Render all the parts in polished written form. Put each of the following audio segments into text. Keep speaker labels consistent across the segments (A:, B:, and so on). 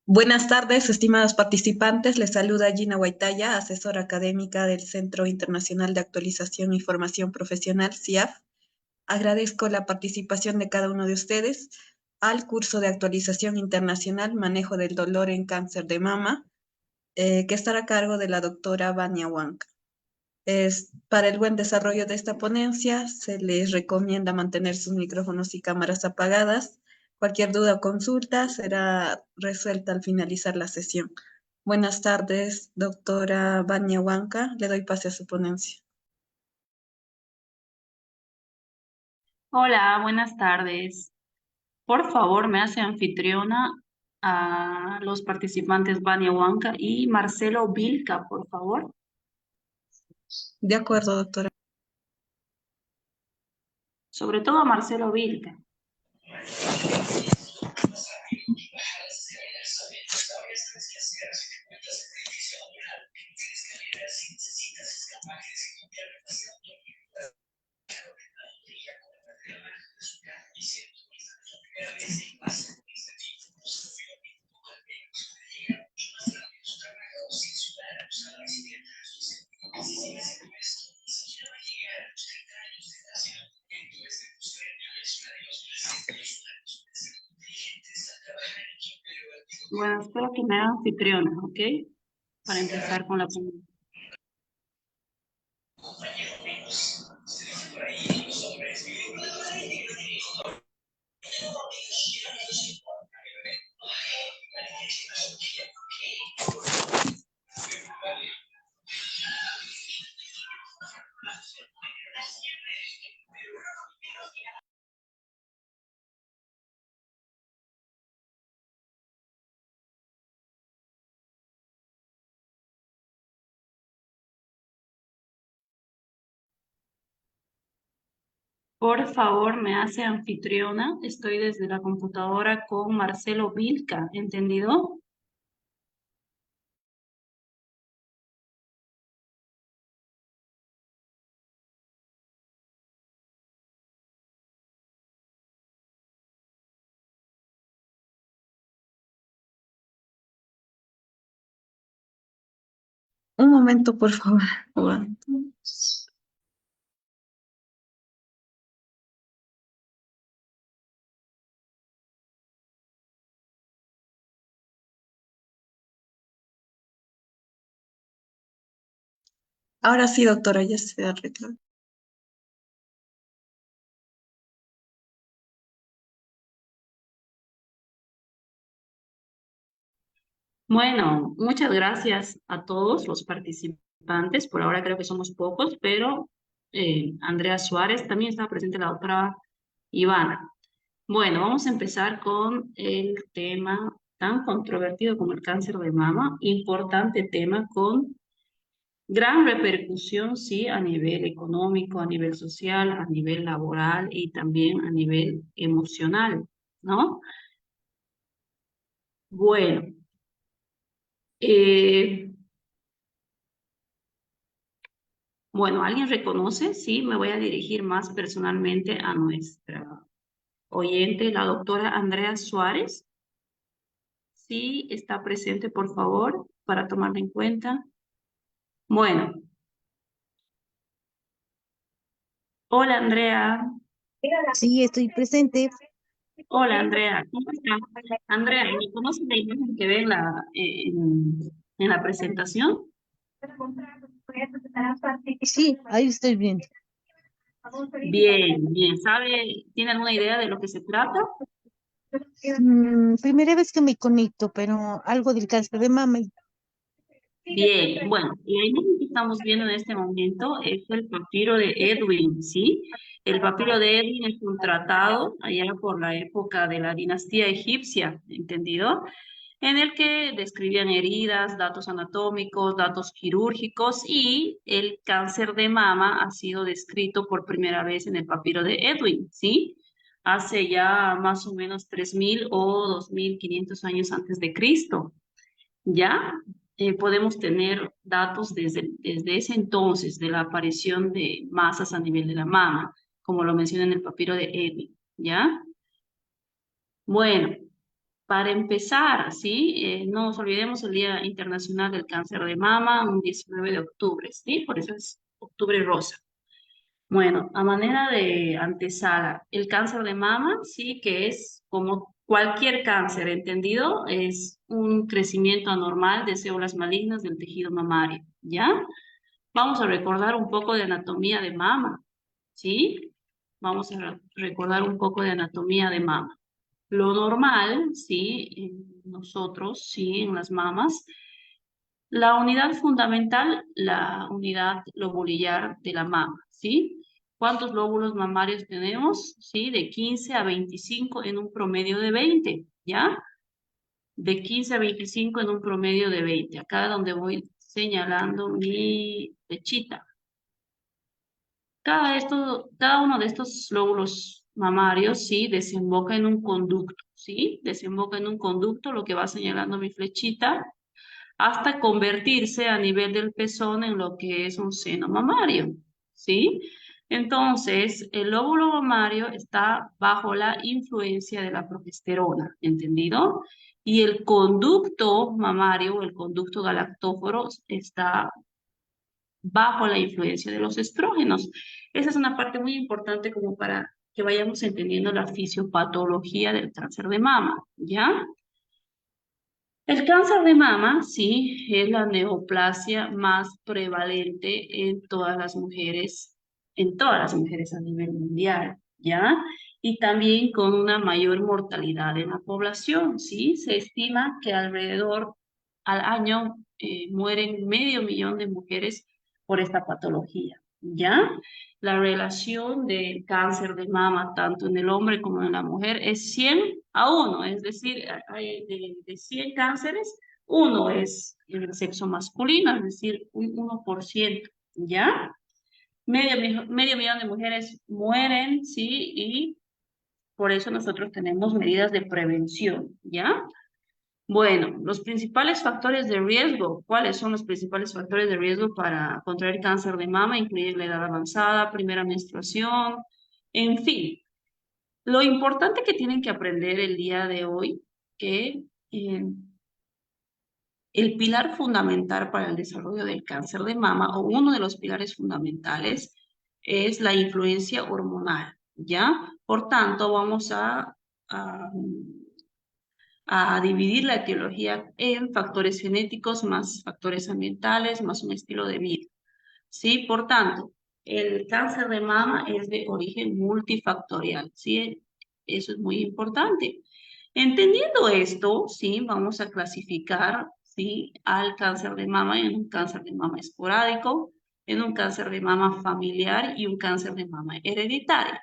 A: Buenas tardes, estimados participantes. Les saluda Gina Guaitaya, asesora académica del Centro Internacional de Actualización y Formación Profesional, CIAF. Agradezco la participación de cada uno de ustedes al curso de actualización internacional Manejo del dolor en cáncer de mama, que estará a cargo de la doctora Vania Huanca. Para el buen desarrollo de esta ponencia, se les recomienda mantener sus micrófonos y cámaras apagadas. Cualquier duda o consulta será resuelta al finalizar la sesión. Buenas tardes, doctora Vania Huanca. Le doy pase a su ponencia.
B: Hola, buenas tardes. Por favor, me hace anfitriona a los participantes Vania Huanca y Marcelo Vilca, por favor.
A: De acuerdo, doctora.
B: Sobre todo a Marcelo Vilca. Bueno, espero que me hagan anfitriona, ¿ok? Para empezar con la ponencia. Por favor, me hace anfitriona. Estoy desde la computadora con Marcelo Vilca, ¿entendido?
A: Un momento, por favor. Aguanto. Ahora sí, doctora, ya se arregló.
B: Bueno, muchas gracias a todos los participantes. Por ahora creo que somos pocos, pero Andrea Suárez, también estaba presente la doctora Ivana. Bueno, vamos a empezar con el tema tan controvertido como el cáncer de mama, importante tema con gran repercusión, sí, a nivel económico, a nivel social, a nivel laboral y también a nivel emocional, ¿no? Bueno. eh, Bueno, ¿alguien reconoce? Sí, me voy a dirigir más personalmente a nuestra oyente, la doctora Andrea Suárez. Sí, está presente, por favor, para tomarla en cuenta. Bueno, hola Andrea.
C: Sí, estoy presente.
B: Hola Andrea, ¿cómo está? Andrea, ¿me conoce la imagen que ve en la presentación?
C: Sí, ahí estoy bien.
B: Bien, bien. ¿Tiene alguna idea de lo que se trata?
C: Primera vez que me conecto, pero algo del cáncer de mama.
B: Bien, bueno, la imagen que estamos viendo en este momento es el papiro de Edwin, ¿sí? El papiro de Edwin es un tratado allá por la época de la dinastía egipcia, ¿entendido? En el que describían heridas, datos anatómicos, datos quirúrgicos y el cáncer de mama ha sido descrito por primera vez en el papiro de Edwin, ¿sí? Hace ya más o menos 3000 o 2500 años antes de Cristo. Ya podemos tener datos desde ese entonces de la aparición de masas a nivel de la mama, como lo menciona en el papiro de Edwin, ¿ya? Bueno, Para empezar, ¿sí? No nos olvidemos el Día Internacional del Cáncer de Mama, un 19 de octubre, ¿sí? Por eso es octubre rosa. Bueno, a manera de antesala, el cáncer de mama, sí, que es como cualquier cáncer, ¿entendido? Es un crecimiento anormal de células malignas del tejido mamario, ¿ya? Vamos a recordar un poco de anatomía de mama, ¿sí? Vamos a recordar un poco de anatomía de mama. Lo normal, sí, en nosotros, sí, en las mamas, la unidad fundamental, la unidad lobulillar de la mama, ¿sí? ¿Cuántos lóbulos mamarios tenemos? Sí, de 15 a 25 en un promedio de 20, ¿ya? De 15 a 25 en un promedio de 20. Acá donde voy señalando mi flechita. Cada uno de estos lóbulos mamarios, sí, desemboca en un conducto, ¿sí? Desemboca en un conducto, lo que va señalando mi flechita, hasta convertirse a nivel del pezón en lo que es un seno mamario, ¿sí? Entonces, el lóbulo mamario está bajo la influencia de la progesterona, ¿entendido? Y el conducto mamario, el conducto galactóforo, está bajo la influencia de los estrógenos. Esa es una parte muy importante como para que vayamos entendiendo la fisiopatología del cáncer de mama, ¿ya? El cáncer de mama, sí, es la neoplasia más prevalente en todas las mujeres a nivel mundial, ¿ya? Y también con una mayor mortalidad en la población, ¿sí? Se estima que alrededor al año mueren 500.000 de mujeres por esta patología, ¿ya? La relación del cáncer de mama, tanto en el hombre como en la mujer, es 100 a 1, es decir, de 100 cánceres, uno es el sexo masculino, es decir, un 1%, ¿ya? Medio millón de mujeres mueren, ¿sí? Y por eso nosotros tenemos medidas de prevención, ¿ya? Bueno, los principales factores de riesgo. ¿Cuáles son los principales factores de riesgo para contraer cáncer de mama? Incluye la edad avanzada, primera menstruación, en fin. Lo importante que tienen que aprender el día de hoy, que el pilar fundamental para el desarrollo del cáncer de mama, o uno de los pilares fundamentales, es la influencia hormonal, ¿ya? Por tanto, vamos a dividir la etiología en factores genéticos más factores ambientales más un estilo de vida, ¿sí? Por tanto, el cáncer de mama es de origen multifactorial, ¿sí? Eso es muy importante. Entendiendo esto, ¿sí? Vamos a clasificar, ¿sí? Al cáncer de mama en un cáncer de mama esporádico, en un cáncer de mama familiar y un cáncer de mama hereditario.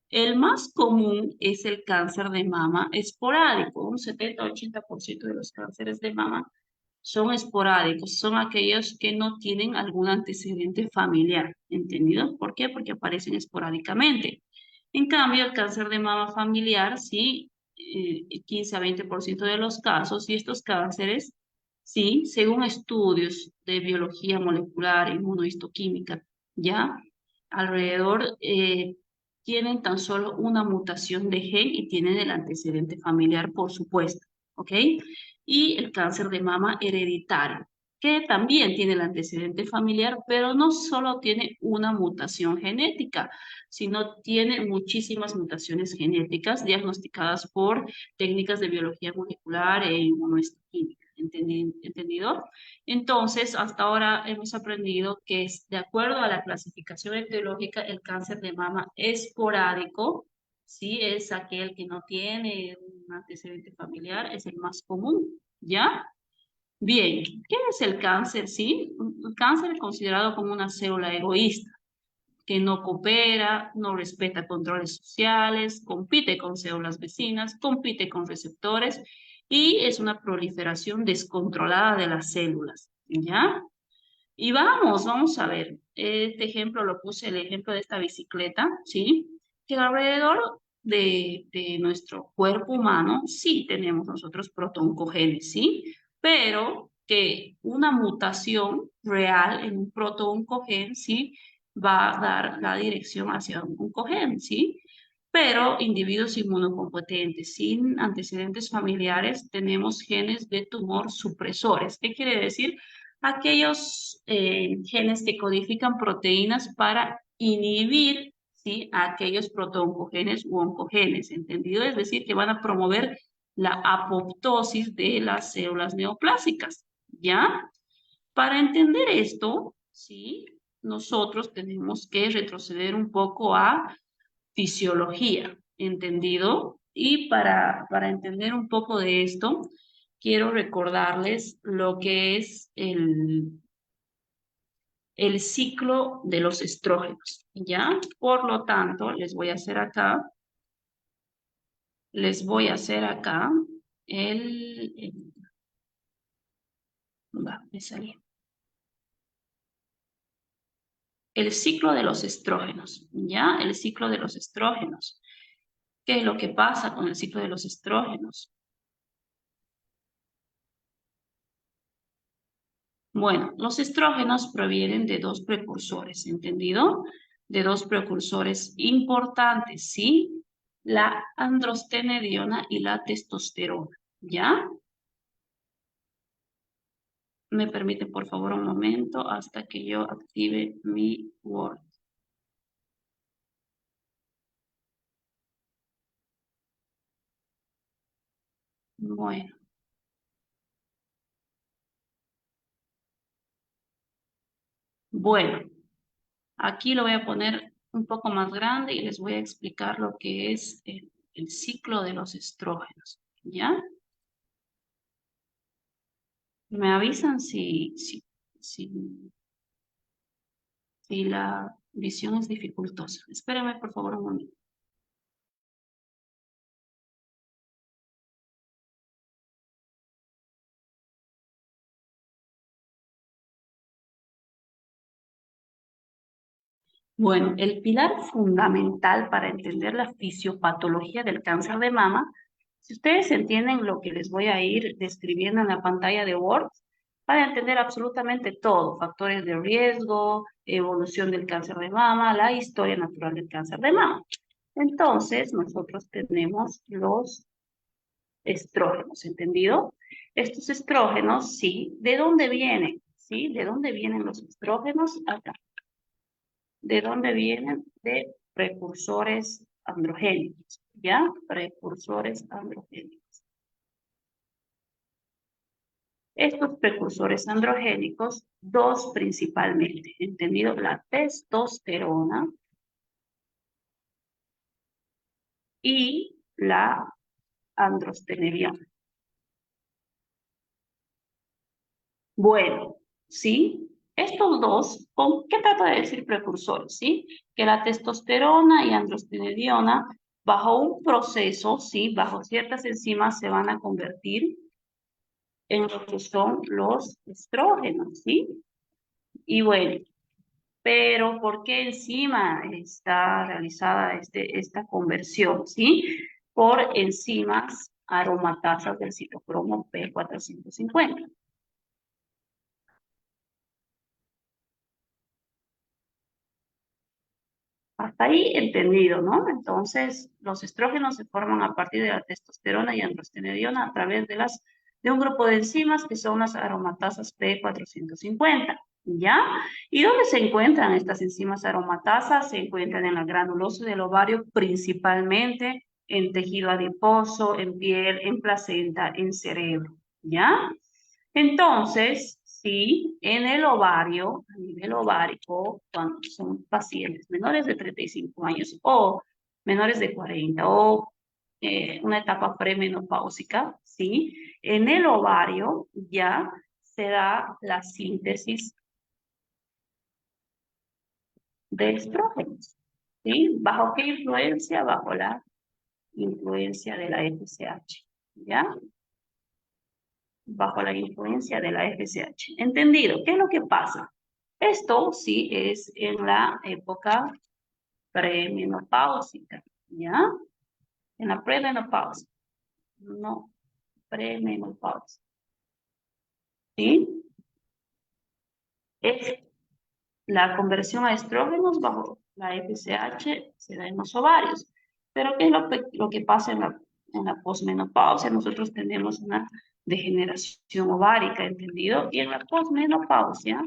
B: El más común es el cáncer de mama esporádico. Un 70-80% de los cánceres de mama son esporádicos, son aquellos que no tienen algún antecedente familiar, ¿entendido? ¿Por qué? Porque aparecen esporádicamente. En cambio, el cáncer de mama familiar, sí, 15 a 20% de los casos, y estos cánceres, sí, según estudios de biología molecular, inmunohistoquímica, ya, alrededor tienen tan solo una mutación de gen y tienen el antecedente familiar, por supuesto, ¿ok? Y el cáncer de mama hereditario, que también tiene el antecedente familiar, pero no solo tiene una mutación genética, sino tiene muchísimas mutaciones genéticas diagnosticadas por técnicas de biología molecular e inmunohistoquímica. ¿Entendido? Entonces, hasta ahora hemos aprendido que es, de acuerdo a la clasificación etiológica, el cáncer de mama esporádico, sí, es aquel que no tiene un antecedente familiar, es el más común, ¿ya? Bien, ¿qué es el cáncer? Sí, el cáncer es considerado como una célula egoísta que no coopera, no respeta controles sociales, compite con células vecinas, compite con receptores y es una proliferación descontrolada de las células, ¿ya? Y vamos a ver, este ejemplo lo puse, el ejemplo de esta bicicleta, ¿sí? Que alrededor de nuestro cuerpo humano sí tenemos nosotros protooncogenes, ¿sí? Pero que una mutación real en un protooncogen, ¿sí? Va a dar la dirección hacia un oncogen, ¿sí? Pero individuos inmunocompetentes sin antecedentes familiares tenemos genes de tumor supresores. ¿Qué quiere decir? Aquellos genes que codifican proteínas para inhibir, ¿sí?, a aquellos protooncogenes u oncogenes, ¿entendido? Es decir, que van a promover la apoptosis de las células neoplásicas, ¿ya? Para entender esto, ¿sí?, nosotros tenemos que retroceder un poco a fisiología, ¿entendido? Y para entender un poco de esto, quiero recordarles lo que es el ciclo de los estrógenos, ¿ya? Por lo tanto, les voy a hacer acá me salí. El ciclo de los estrógenos, ¿ya? El ciclo de los estrógenos. ¿Qué es lo que pasa con el ciclo de los estrógenos? Bueno, los estrógenos provienen de dos precursores, ¿entendido? De dos precursores importantes, ¿sí? La androstenediona y la testosterona, ¿ya? Me permite, por favor, un momento hasta que yo active mi Word. Bueno. Bueno, aquí lo voy a poner un poco más grande y les voy a explicar lo que es el ciclo de los estrógenos, ¿ya? Me avisan si la visión es dificultosa. Espérame, por favor, un momento. Bueno, el pilar fundamental para entender la fisiopatología del cáncer de mama, si ustedes entienden lo que les voy a ir describiendo en la pantalla de Word, van a entender absolutamente todo, factores de riesgo, evolución del cáncer de mama, la historia natural del cáncer de mama. Entonces, nosotros tenemos los estrógenos, ¿entendido? Estos estrógenos, sí, ¿de dónde vienen? ¿Sí? ¿De dónde vienen los estrógenos? Acá. ¿De dónde vienen? De precursores androgénicos, ¿ya? Precursores androgénicos. Estos precursores androgénicos, dos principalmente, ¿entendido? La testosterona y la androstenediona. Bueno, ¿sí? Estos dos, ¿qué trata de decir precursores? ¿Sí? Que la testosterona y androstenediona, bajo un proceso, ¿sí? Bajo ciertas enzimas se van a convertir en lo que son los estrógenos, ¿sí? Y bueno, pero ¿por qué enzima está realizada esta conversión, ¿sí? Por enzimas aromatasas del citocromo P450. Hasta ahí entendido, ¿no? Entonces, los estrógenos se forman a partir de la testosterona y androstenediona a través de un grupo de enzimas que son las aromatasas P450, ¿ya? ¿Y dónde se encuentran estas enzimas aromatasas? Se encuentran en la granulosa del ovario, principalmente en tejido adiposo, en piel, en placenta, en cerebro, ¿ya? Entonces, sí, en el ovario, a nivel ovárico, cuando son pacientes menores de 35 años o menores de 40 o una etapa premenopáusica, sí, en el ovario ya se da la síntesis de estrógenos, ¿sí? ¿Bajo qué influencia? Bajo la influencia de la FSH, ¿ya? Bajo la influencia de la FSH. ¿Entendido? ¿Qué es lo que pasa? Esto sí es en la época premenopáusica, ¿ya? En la premenopausia, no premenopausia, ¿sí? Es la conversión a estrógenos bajo la FSH se da en los ovarios. Pero ¿qué es lo que pasa en la posmenopausia? Nosotros tenemos una degeneración ovárica, ¿entendido? Y en la posmenopausia,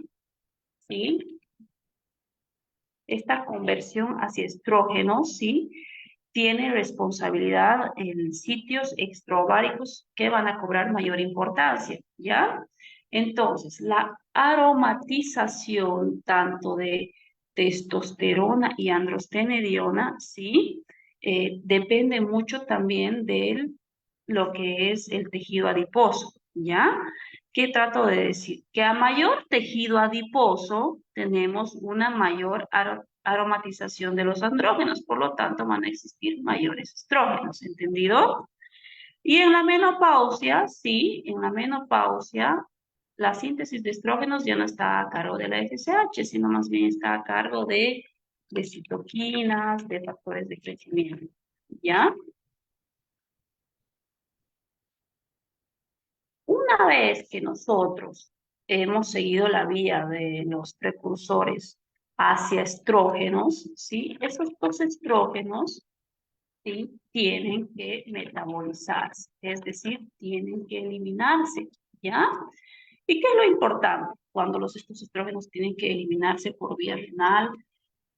B: ¿sí? Esta conversión hacia estrógenos, ¿sí? Tiene responsabilidad en sitios extraováricos que van a cobrar mayor importancia, ¿ya? Entonces, la aromatización tanto de testosterona y androstenediona, ¿sí? Depende mucho también de lo que es el tejido adiposo, ¿ya? ¿Qué trato de decir? Que a mayor tejido adiposo tenemos una mayor aromatización de los andrógenos, por lo tanto van a existir mayores estrógenos, ¿entendido? Y en la menopausia, sí, en la menopausia, la síntesis de estrógenos ya no está a cargo de la FSH, sino más bien está a cargo de citoquinas, de factores de crecimiento, ¿ya? Una vez que nosotros hemos seguido la vía de los precursores hacia estrógenos, ¿sí? Esos dos estrógenos, ¿sí? Tienen que metabolizarse, es decir, tienen que eliminarse, ¿ya? ¿Y qué es lo importante? Cuando estos estrógenos tienen que eliminarse por vía renal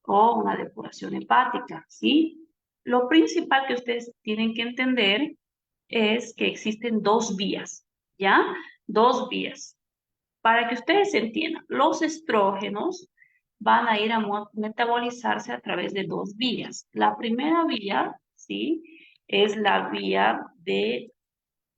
B: o una depuración hepática, ¿sí? Lo principal que ustedes tienen que entender es que existen dos vías, ¿ya? Dos vías. Para que ustedes entiendan, los estrógenos van a ir a metabolizarse a través de dos vías. La primera vía, ¿sí? Es la vía de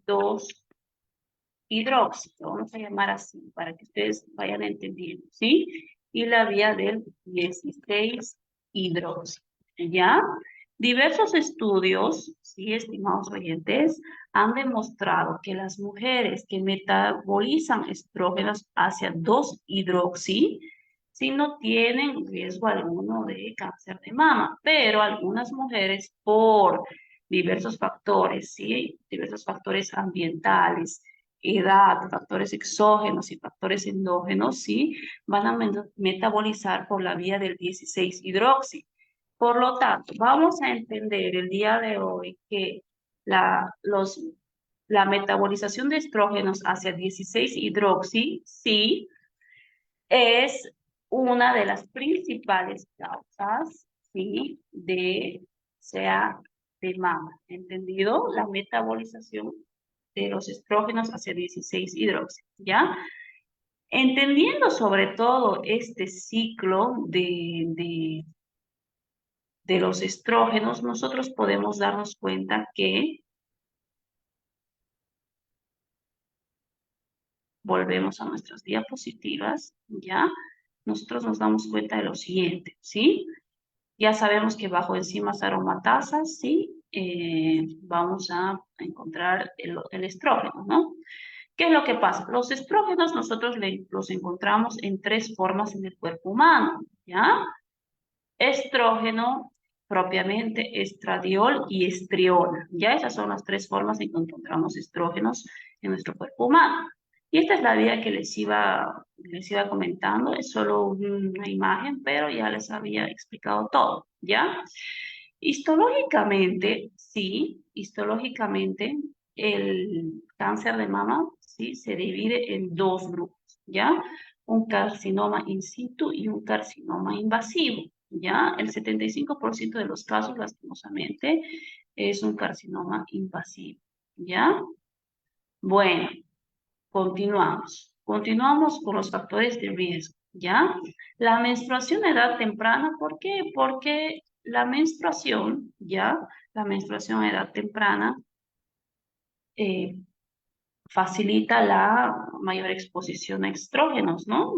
B: 2-hidróxido, vamos a llamar así, para que ustedes vayan entendiendo, ¿sí? Y la vía del 16-hidróxido, ¿ya? Diversos estudios, sí, estimados oyentes, han demostrado que las mujeres que metabolizan estrógenos hacia 2-hidroxi, sí no tienen riesgo alguno de cáncer de mama, pero algunas mujeres por diversos factores, sí, diversos factores ambientales, edad, factores exógenos y factores endógenos, sí, van a metabolizar por la vía del 16-hidroxi. Por lo tanto, vamos a entender el día de hoy que la metabolización de estrógenos hacia 16-hidroxi, sí, es una de las principales causas, sí, sea, de mama. ¿Entendido? La metabolización de los estrógenos hacia 16-hidroxi, ¿ya? Entendiendo sobre todo este ciclo de los estrógenos, nosotros podemos darnos cuenta que volvemos a nuestras diapositivas, ¿ya? Nosotros nos damos cuenta de lo siguiente, ¿sí? Ya sabemos que bajo enzimas aromatasas, ¿sí? Vamos a encontrar el estrógeno, ¿no? ¿Qué es lo que pasa? Los estrógenos nosotros los encontramos en tres formas en el cuerpo humano, ¿ya? Estrógeno propiamente, estradiol y estriol. Ya esas son las tres formas en que encontramos estrógenos en nuestro cuerpo humano. Y esta es la vía que les iba comentando, es solo una imagen, pero ya les había explicado todo, ¿ya? Histológicamente, sí, histológicamente el cáncer de mama, sí, se divide en dos grupos, ¿ya? Un carcinoma in situ y un carcinoma invasivo, ¿ya? El 75% de los casos, lastimosamente, es un carcinoma invasivo, ¿ya? Bueno, continuamos. Continuamos con los factores de riesgo, ¿ya? La menstruación a edad temprana, ¿por qué? Porque la menstruación, ¿ya? La menstruación a edad temprana eh, facilita la mayor exposición a estrógenos, ¿no?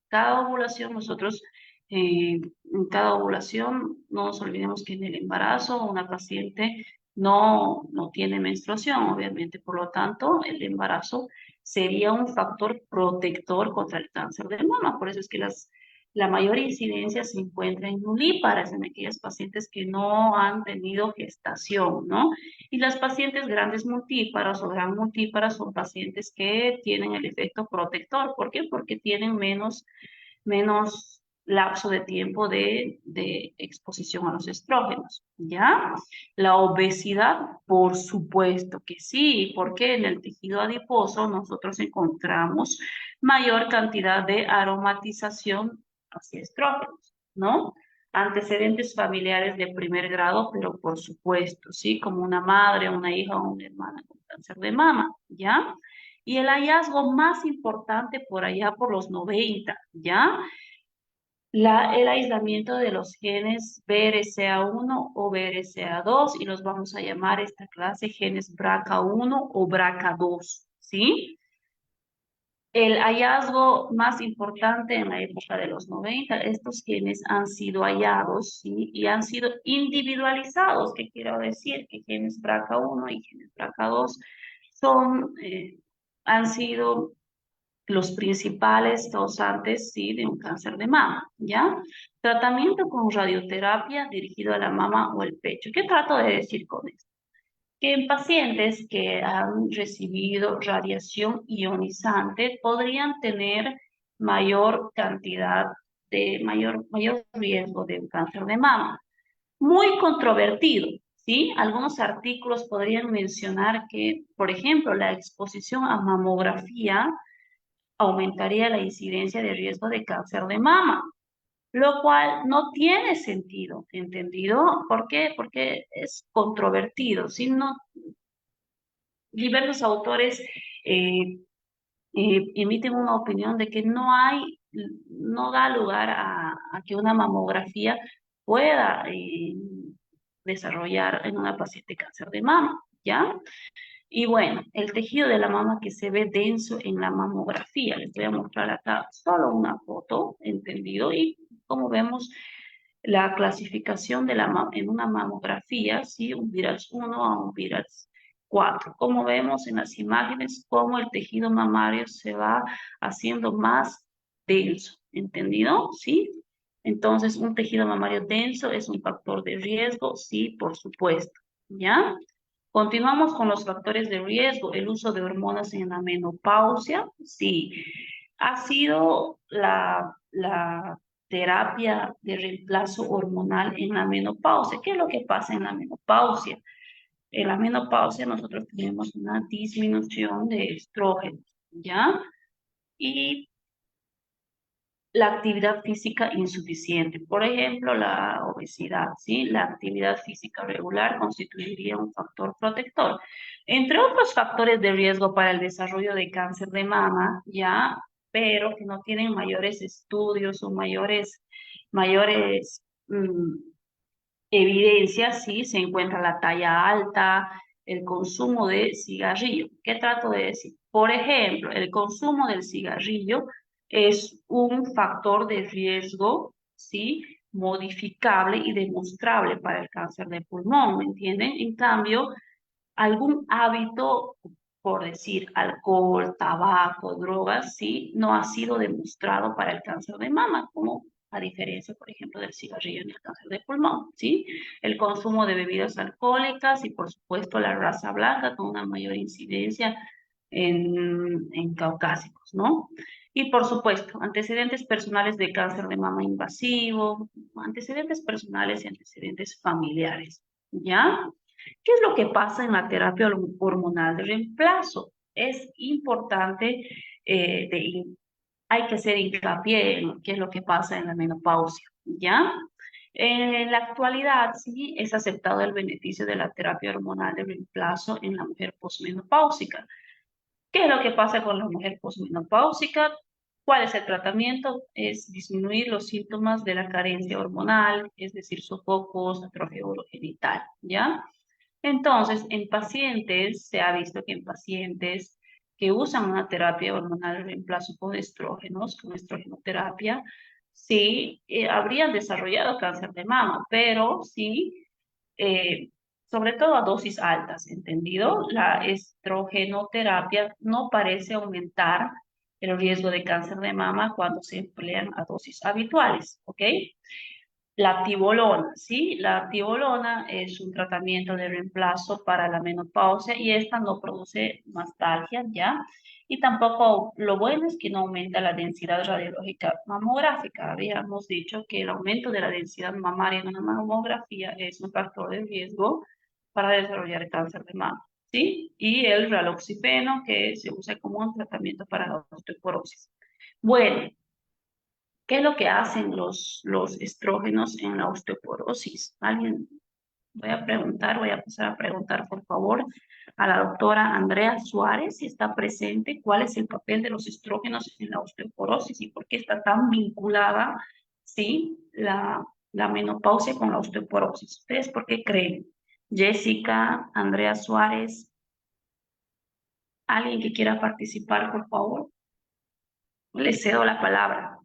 B: Cada ovulación nosotros, en cada ovulación, no nos olvidemos que en el embarazo una paciente no tiene menstruación, obviamente, por lo tanto, el embarazo sería un factor protector contra el cáncer de mama, por eso es que la mayor incidencia se encuentra en nulíparas, en aquellas pacientes que no han tenido gestación, ¿no? Y las pacientes grandes multíparas o gran multíparas son pacientes que tienen el efecto protector. ¿Por qué? Porque tienen menos lapso de tiempo de exposición a los estrógenos, ¿ya? La obesidad, por supuesto que sí, porque en el tejido adiposo nosotros encontramos mayor cantidad de aromatización hacia estrógenos, ¿no? Antecedentes familiares de primer grado, pero por supuesto, ¿sí? Como una madre, una hija o una hermana con cáncer de mama, ¿ya? Y el hallazgo más importante por allá por los 90, ¿ya? El aislamiento de los genes BRCA1 o BRCA2 y los vamos a llamar esta clase genes BRCA1 o BRCA2, ¿sí? El hallazgo más importante en la época de los 90, estos genes han sido hallados, ¿sí? Y han sido individualizados. ¿Qué quiero decir? Que genes BRCA1 y genes BRCA2 son, han sido los principales causantes, sí, de un cáncer de mama, ¿ya? Tratamiento con radioterapia dirigido a la mama o el pecho. ¿Qué trato de decir con esto? Que en pacientes que han recibido radiación ionizante podrían tener mayor cantidad de, mayor riesgo de un cáncer de mama. Muy controvertido, ¿sí? Algunos artículos podrían mencionar que, por ejemplo, la exposición a mamografía aumentaría la incidencia de riesgo de cáncer de mama, lo cual no tiene sentido, ¿entendido? ¿Por qué? Porque es controvertido, ¿sí? No, diversos autores eh, emiten una opinión de que no da lugar a que una mamografía pueda desarrollar en una paciente cáncer de mama, ¿ya? Y bueno, el tejido de la mama que se ve denso en la mamografía. Les voy a mostrar acá solo una foto, ¿entendido? Y como vemos, la clasificación de en una mamografía, ¿sí? Un VIRALS 1 a un VIRALS 4. Como vemos en las imágenes, cómo el tejido mamario se va haciendo más denso, ¿entendido? ¿Sí? Entonces, un tejido mamario denso es un factor de riesgo, sí, por supuesto, ¿ya? Continuamos con los factores de riesgo. El uso de hormonas en la menopausia, sí. Ha sido la terapia de reemplazo hormonal en la menopausia. ¿Qué es lo que pasa en la menopausia? En la menopausia nosotros tenemos una disminución de estrógenos, ¿ya? Y la actividad física insuficiente, por ejemplo, la obesidad, ¿sí? La actividad física regular constituiría un factor protector. Entre otros factores de riesgo para el desarrollo de cáncer de mama, ya, pero que no tienen mayores estudios o mayores evidencias, ¿sí? Se encuentra la talla alta, el consumo de cigarrillo. ¿Qué trato de decir? Por ejemplo, el consumo del cigarrillo es un factor de riesgo, ¿sí? Modificable y demostrable para el cáncer de pulmón, ¿me entienden? En cambio, algún hábito, por decir, alcohol, tabaco, drogas, sí, no ha sido demostrado para el cáncer de mama, como a diferencia, por ejemplo, del cigarrillo en el cáncer de pulmón, ¿sí? El consumo de bebidas alcohólicas y, por supuesto, la raza blanca con una mayor incidencia en caucásicos, ¿no? Y, por supuesto, antecedentes personales de cáncer de mama invasivo, antecedentes personales y antecedentes familiares, ¿ya? ¿Qué es lo que pasa en la terapia hormonal de reemplazo? Es importante, hay que hacer hincapié en qué es lo que pasa en la menopausia, ¿ya? En la actualidad, sí, es aceptado el beneficio de la terapia hormonal de reemplazo en la mujer posmenopáusica. ¿Qué es lo que pasa con la mujer posmenopáusica? ¿Cuál es el tratamiento? Es disminuir los síntomas de la carencia hormonal, es decir, sofocos, atrofia urogenital, ¿ya? Entonces, en pacientes, se ha visto que en pacientes que usan una terapia hormonal de reemplazo por estrógenos, con estrogenoterapia, sí, habrían desarrollado cáncer de mama, pero sí, eh, sobre todo a dosis altas, ¿entendido? La estrogenoterapia no parece aumentar el riesgo de cáncer de mama cuando se emplean a dosis habituales, ¿ok? La tibolona, ¿sí? La tibolona es un tratamiento de reemplazo para la menopausia y esta no produce mastalgia, ¿ya? Y tampoco, lo bueno es que no aumenta la densidad radiológica mamográfica. Habíamos dicho que el aumento de la densidad mamaria en una mamografía es un factor de riesgo para desarrollar cáncer de mama, ¿sí? Y el raloxifeno, que se usa como un tratamiento para la osteoporosis. Bueno, ¿qué es lo que hacen los estrógenos en la osteoporosis? ¿Alguien? Voy a pasar a preguntar, por favor, a la doctora Andrea Suárez, si está presente, cuál es el papel de los estrógenos en la osteoporosis y por qué está tan vinculada, ¿sí? La menopausia con la osteoporosis. ¿Ustedes por qué creen? Jessica, Andrea Suárez, ¿alguien que quiera participar, por favor? Le cedo la palabra.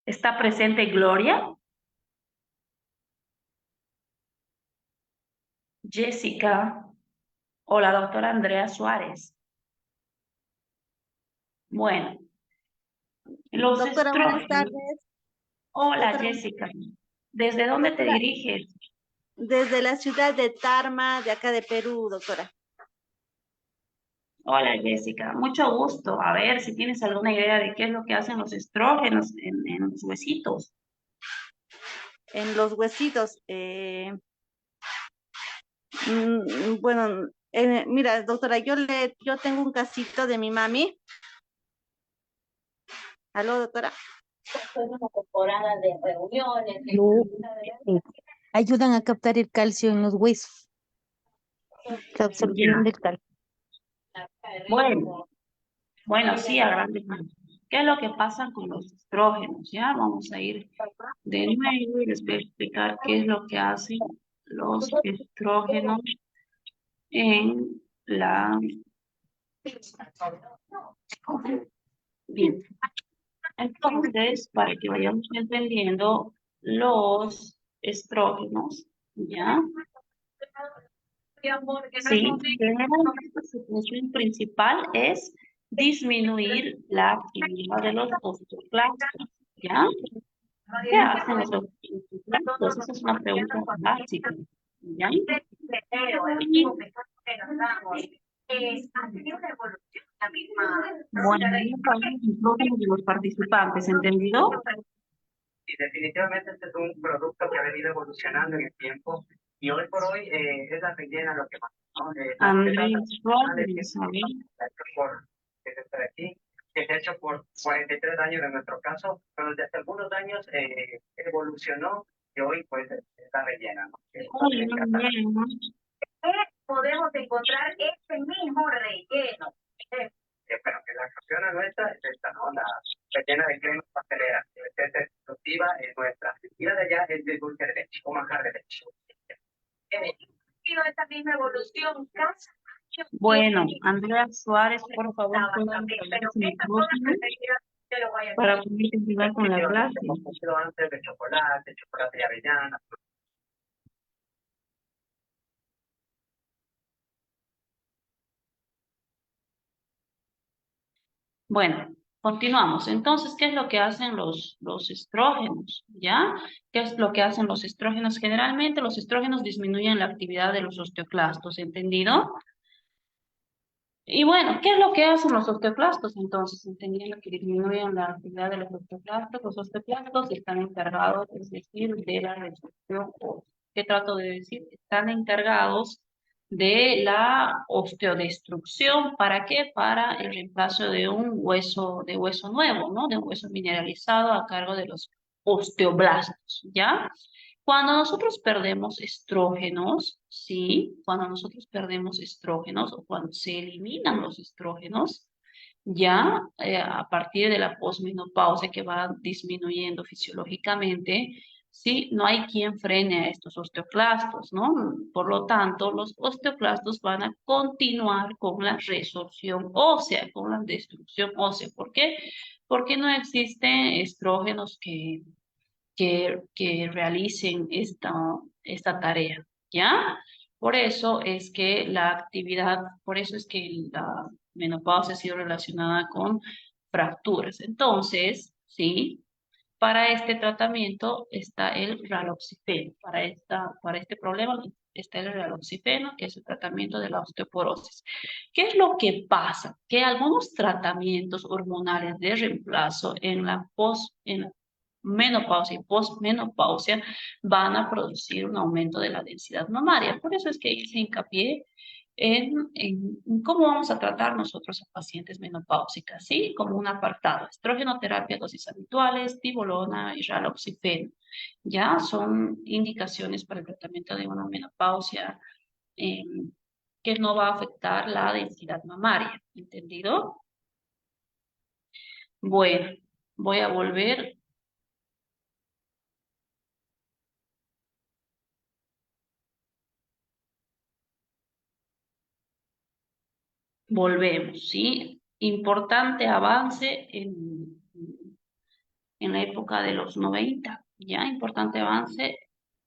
B: ¿Está presente Gloria? Jessica o la doctora Andrea Suárez. Bueno, los
D: Doctora, buenas
B: estrógenos.
D: tardes.
B: Hola
D: Doctora,
B: Jessica, ¿desde dónde te
D: doctora,
B: diriges?
D: desde la ciudad de Tarma, de acá de Perú, doctora.
B: Hola Jessica, mucho gusto. A ver si tienes alguna idea de qué es lo que hacen los estrógenos en los huesitos.
D: En los huesitos. Bueno, mira, doctora, yo tengo un casito de mi mami. ¿Aló, doctora?
E: Fue una temporada de reuniones,
C: Eh, ayudan a captar el calcio en los huesos, la absorción
B: Ya.
C: del calcio.
B: Bueno, sí, a grandes rasgos. ¿Qué es lo que pasa con los estrógenos? Ya vamos a ir de nuevo y les voy a explicar qué es lo que hacen los estrógenos en la... Bien. Entonces, para que vayamos entendiendo los estrógenos, ¿ya? Sí, generalmente su función principal es disminuir la actividad de los osteoclastos, ¿ya? ¿Qué hacen los osteoclastos? Esa es una pregunta básica, ¿ya? Y, bueno, ahí aparecen los estrógenos de los participantes, ¿entendido?
F: Y definitivamente este es un producto que ha venido evolucionando en el tiempo y hoy por hoy es la rellena lo que más, ¿no?
B: Andrés Rodríguez,
F: Que se está aquí, que se ha hecho por 43 años en nuestro caso, pero desde hace algunos años evolucionó y hoy pues es la rellena, ¿no?
B: Muy bien.
E: podemos encontrar este mismo relleno.
F: Pero que la canción nuestra es esta, ¿no? La rellena de crema pastelera, que es exclusiva, es nuestra. Y la de allá es de dulce de leche, o manjar de leche.
E: Esta misma evolución casi.
B: Bueno, Andrea Suárez, por favor, puedan poner su micrófono para poder continuar con la clase.
F: Antes de chocolate y avellana.
B: Bueno, continuamos. Entonces, ¿qué es lo que hacen los estrógenos? ¿Ya? ¿Qué es lo que hacen los estrógenos? Generalmente los estrógenos disminuyen la actividad de los osteoclastos, ¿entendido? Y bueno, ¿qué es lo que hacen los osteoclastos entonces? Entendiendo que disminuyen la actividad de los osteoclastos están encargados, es decir, de la resorción ósea. ¿Qué trato de decir? Están encargados de la osteodestrucción. ¿Para qué? Para el reemplazo de de hueso nuevo, ¿no? De un hueso mineralizado a cargo de los osteoblastos, ¿ya? Cuando nosotros perdemos estrógenos, ¿sí? Cuando nosotros perdemos estrógenos o cuando se eliminan los estrógenos, ya a partir de la posmenopausia que va disminuyendo fisiológicamente, ¿sí? No hay quien frene a estos osteoclastos, ¿no? Por lo tanto, los osteoclastos van a continuar con la resorción ósea, con la destrucción ósea. ¿Por qué? Porque no existen estrógenos que realicen esta tarea, ¿ya? Por eso es que la actividad, por eso es que la menopausia ha sido relacionada con fracturas. Entonces, ¿sí? Para este tratamiento está el raloxifeno. Para este problema está el raloxifeno, que es el tratamiento de la osteoporosis. ¿Qué es lo que pasa? Que algunos tratamientos hormonales de reemplazo en la menopausia y posmenopausia van a producir un aumento de la densidad mamaria. Por eso es que hice hincapié en cómo vamos a tratar nosotros a pacientes menopáusicas, ¿sí? Como un apartado, estrogenoterapia, dosis habituales, tibolona y raloxifeno. Ya son indicaciones para el tratamiento de una menopausia que no va a afectar la densidad mamaria, ¿entendido? Bueno, voy a volver. Volvemos, ¿sí? Importante avance en la época de los 90, ¿ya? Importante avance.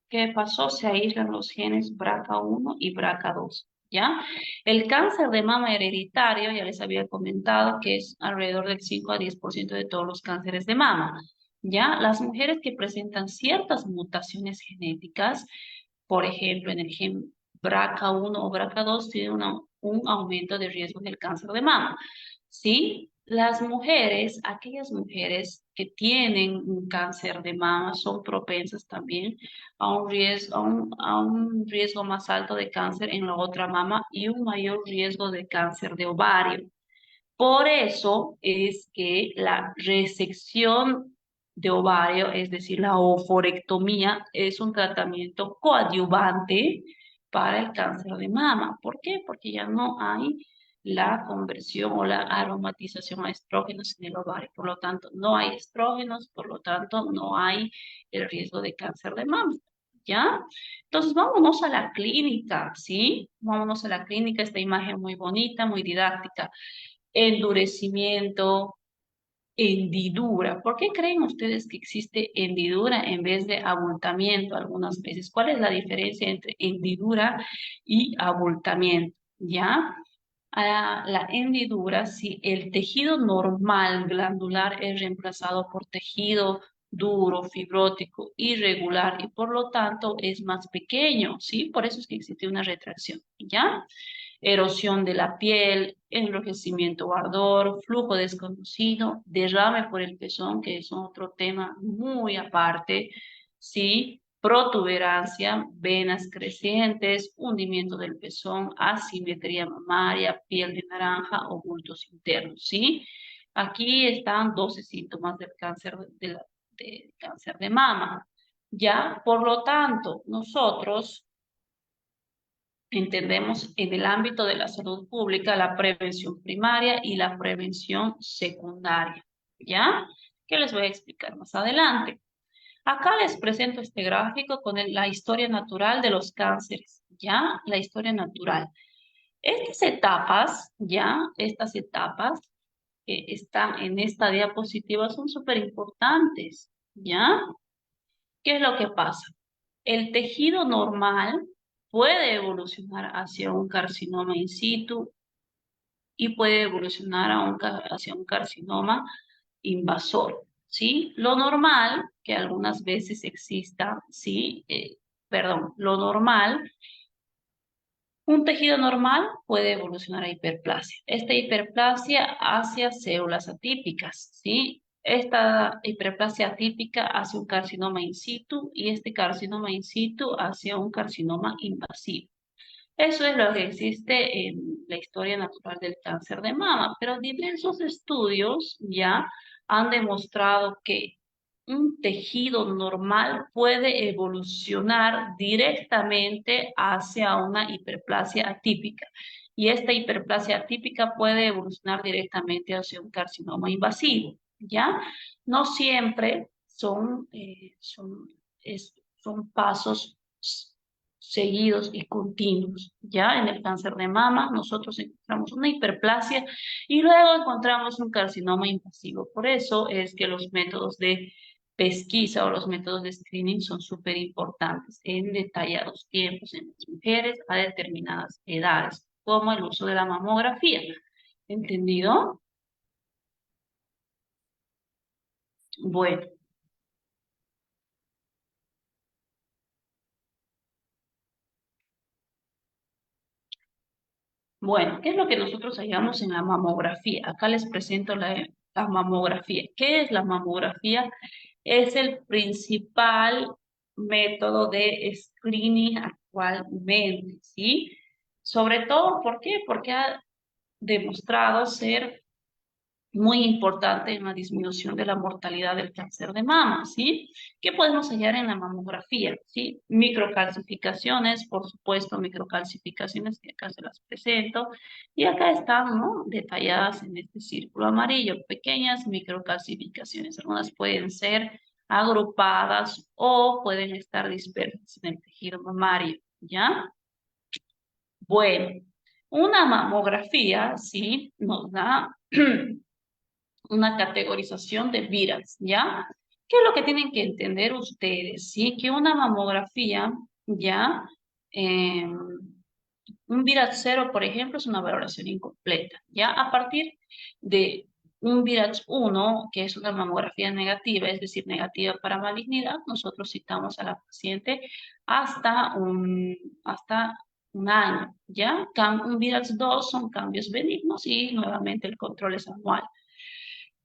B: ¿Qué pasó? Se aíslan los genes BRCA1 y BRCA2, ¿ya? El cáncer de mama hereditario, ya les había comentado que es alrededor del 5 a 10% de todos los cánceres de mama, ¿ya? Las mujeres que presentan ciertas mutaciones genéticas, por ejemplo, en el gen BRCA1 o BRCA2, tienen un aumento de riesgo del cáncer de mama, ¿sí? Las mujeres, aquellas mujeres que tienen un cáncer de mama son propensas también a un riesgo más alto de cáncer en la otra mama y un mayor riesgo de cáncer de ovario. Por eso es que la resección de ovario, es decir, la oforectomía, es un tratamiento coadyuvante para el cáncer de mama. ¿Por qué? Porque ya no hay la conversión o la aromatización a estrógenos en el ovario. Por lo tanto, no hay estrógenos, por lo tanto, no hay el riesgo de cáncer de mama. ¿Ya? Entonces, vámonos a la clínica, ¿sí? Vámonos a la clínica, esta imagen muy bonita, muy didáctica. Endurecimiento, hendidura. ¿Por qué creen ustedes que existe hendidura en vez de abultamiento algunas veces? ¿Cuál es la diferencia entre hendidura y abultamiento? ¿Ya? La hendidura, si el tejido normal glandular es reemplazado por tejido duro, fibrótico, irregular y por lo tanto es más pequeño, ¿sí? Por eso es que existe una retracción, ¿ya? Erosión de la piel, enrojecimiento o ardor, flujo desconocido, derrame por el pezón, que es otro tema muy aparte, ¿sí? Protuberancia, venas crecientes, hundimiento del pezón, asimetría mamaria, piel de naranja o bultos internos, ¿sí? Aquí están 12 síntomas del cáncer de cáncer de mama. Ya, por lo tanto, nosotros entendemos en el ámbito de la salud pública la prevención primaria y la prevención secundaria, ¿ya? Que les voy a explicar más adelante. Acá les presento este gráfico con la historia natural de los cánceres, ¿ya? La historia natural. Estas etapas, ¿ya? Estas etapas que están en esta diapositiva son súper importantes, ¿ya? ¿Qué es lo que pasa? El tejido normal puede evolucionar hacia un carcinoma in situ y puede evolucionar hacia un carcinoma invasor, ¿sí? Lo normal, que algunas veces exista, ¿sí? Lo normal, un tejido normal puede evolucionar a hiperplasia. Esta hiperplasia hacia células atípicas, ¿sí? Esta hiperplasia atípica hace un carcinoma in situ y este carcinoma in situ hacia un carcinoma invasivo. Eso es lo que existe en la historia natural del cáncer de mama, pero diversos estudios ya han demostrado que un tejido normal puede evolucionar directamente hacia una hiperplasia atípica. Y esta hiperplasia atípica puede evolucionar directamente hacia un carcinoma invasivo, ¿ya? No siempre son pasos seguidos y continuos. Ya en el cáncer de mama nosotros encontramos una hiperplasia y luego encontramos un carcinoma invasivo. Por eso es que los métodos de pesquisa o los métodos de screening son súper importantes en detallados tiempos en las mujeres a determinadas edades, como el uso de la mamografía. ¿Entendido? Bueno, Bueno, ¿qué es lo que nosotros hallamos en la mamografía? Acá les presento la mamografía. ¿Qué es la mamografía? Es el principal método de screening actualmente, ¿sí? Sobre todo, ¿por qué? Porque ha demostrado ser muy importante en la disminución de la mortalidad del cáncer de mama, ¿sí? ¿Qué podemos hallar en la mamografía? ¿Sí? Microcalcificaciones, por supuesto, microcalcificaciones que acá se las presento, y acá están, ¿no? Detalladas en este círculo amarillo, pequeñas microcalcificaciones. Algunas pueden ser agrupadas o pueden estar dispersas en el tejido mamario, ¿ya? Bueno, una mamografía, ¿sí? Nos da una categorización de viras, ¿ya? ¿Qué es lo que tienen que entender ustedes? ¿Sí? Que una mamografía, ¿ya? Eh, un VIRAT 0, por ejemplo, es una valoración incompleta, ¿ya? A partir de un VIRAT 1, que es una mamografía negativa, es decir, negativa para malignidad, nosotros citamos a la paciente hasta un año, ¿ya? Un VIRAT 2 son cambios benignos y nuevamente el control es anual.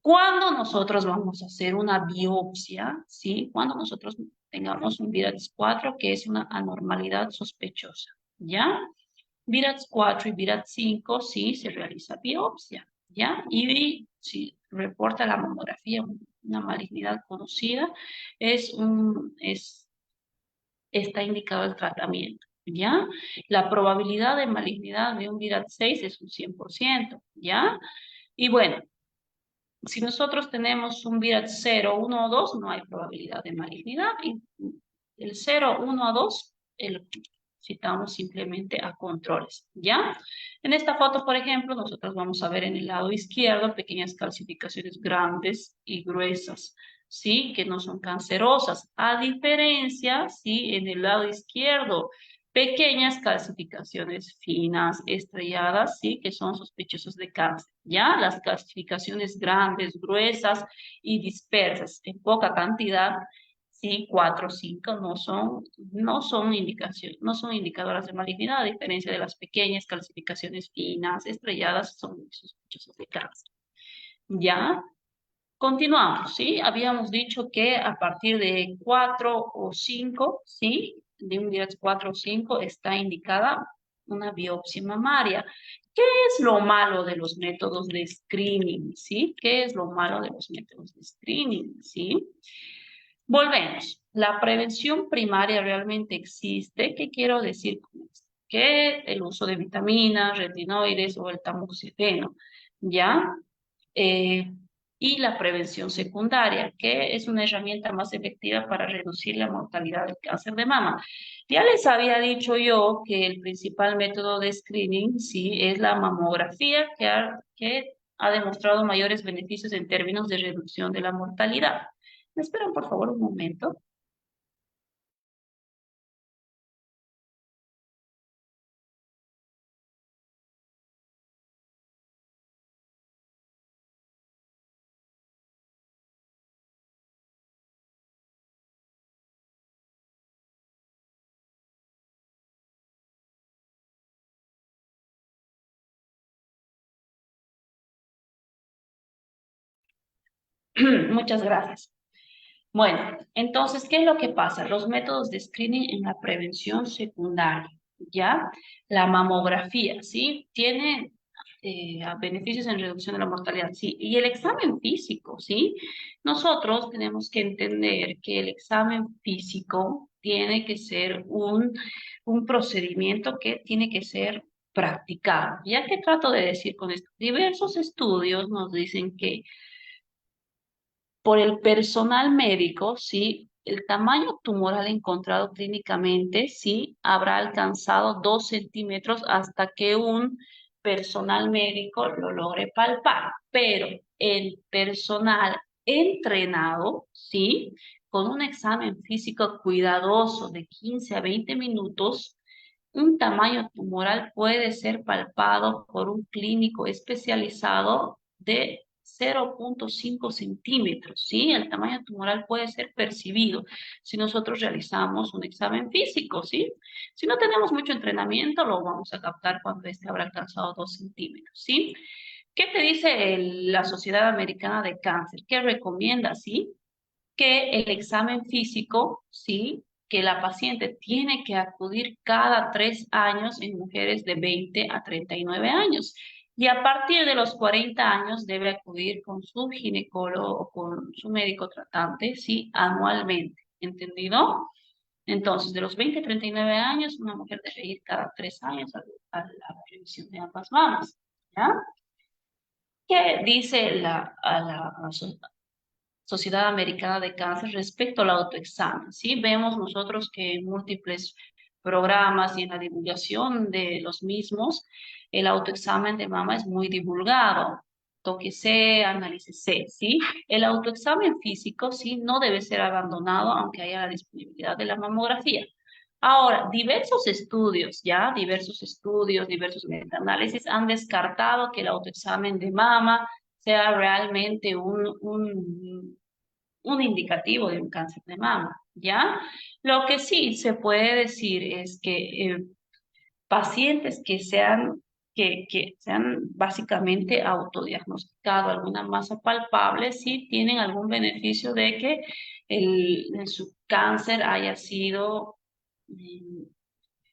B: Cuando nosotros vamos a hacer una biopsia, ¿sí? Cuando nosotros tengamos un VIRATS 4, que es una anormalidad sospechosa, ¿ya? VIRATS 4 y VIRATS 5, sí, se realiza biopsia, ¿ya? Y si reporta la mamografía una malignidad conocida, está indicado el tratamiento, ¿ya? La probabilidad de malignidad de un VIRATS 6 es un 100%, ¿ya? Y bueno, si nosotros tenemos un VIRAT 0, 1 o 2, no hay probabilidad de malignidad. Y el 0, 1 o 2, citamos simplemente a controles, ¿ya? En esta foto, por ejemplo, nosotros vamos a ver en el lado izquierdo pequeñas calcificaciones grandes y gruesas, ¿sí? Que no son cancerosas. A diferencia, ¿sí? En el lado izquierdo, pequeñas calcificaciones finas, estrelladas, ¿sí? Que son sospechosas de cáncer, ¿ya? Las calcificaciones grandes, gruesas y dispersas en poca cantidad, ¿sí? 4 o 5 no son indicadoras de malignidad, a diferencia de las pequeñas calcificaciones finas, estrelladas, son sospechosas de cáncer, ¿ya? Continuamos, ¿sí? Habíamos dicho que a partir de 4 o 5, ¿sí? De un día 4 o 5 está indicada una biopsia mamaria. ¿Qué es lo malo de los métodos de screening, sí? ¿Qué es lo malo de los métodos de screening, sí? Volvemos. La prevención primaria realmente existe. ¿Qué quiero decir con esto? Que el uso de vitaminas, retinoides o el tamoxifeno, ¿ya? Eh, y la prevención secundaria, que es una herramienta más efectiva para reducir la mortalidad del cáncer de mama. Ya les había dicho yo que el principal método de screening, sí, es la mamografía, que ha demostrado mayores beneficios en términos de reducción de la mortalidad. ¿Me esperan, por favor, un momento? Muchas gracias. Bueno, entonces, ¿qué es lo que pasa? Los métodos de screening en la prevención secundaria, ¿ya? La mamografía, ¿sí? Tiene beneficios en reducción de la mortalidad, sí. Y el examen físico, ¿sí? Nosotros tenemos que entender que el examen físico tiene que ser un procedimiento que tiene que ser practicado. ¿Ya qué trato de decir con esto? Diversos estudios nos dicen que por el personal médico, ¿sí? El tamaño tumoral encontrado clínicamente, ¿sí? Habrá alcanzado 2 centímetros hasta que un personal médico lo logre palpar. Pero el personal entrenado, ¿sí? Con un examen físico cuidadoso de 15 a 20 minutos, un tamaño tumoral puede ser palpado por un clínico especializado de 0.5 centímetros, ¿sí? El tamaño tumoral puede ser percibido si nosotros realizamos un examen físico, ¿sí? Si no tenemos mucho entrenamiento, lo vamos a captar cuando este habrá alcanzado 2 centímetros, ¿sí? ¿Qué te dice la Sociedad Americana de Cáncer? ¿Qué recomienda, sí? Que el examen físico, sí, que la paciente tiene que acudir cada 3 años en mujeres de 20 a 39 años. Y a partir de los 40 años debe acudir con su ginecólogo o con su médico tratante, sí, anualmente. ¿Entendido? Entonces, de los 20 a 39 años, una mujer debe ir cada 3 años a la revisión de ambas mamas. ¿Ya? ¿Qué dice la Sociedad Americana de Cáncer respecto al autoexamen? ¿Sí? Vemos nosotros que en múltiples programas y en la divulgación de los mismos, el autoexamen de mama es muy divulgado. Tóquese, analícese, ¿sí? El autoexamen físico, sí, no debe ser abandonado aunque haya la disponibilidad de la mamografía. Ahora, diversos estudios, diversos metaanálisis han descartado que el autoexamen de mama sea realmente un indicativo de un cáncer de mama, ¿ya? Lo que sí se puede decir es que pacientes que se han básicamente autodiagnosticado alguna masa palpable, sí tienen algún beneficio de que su cáncer haya sido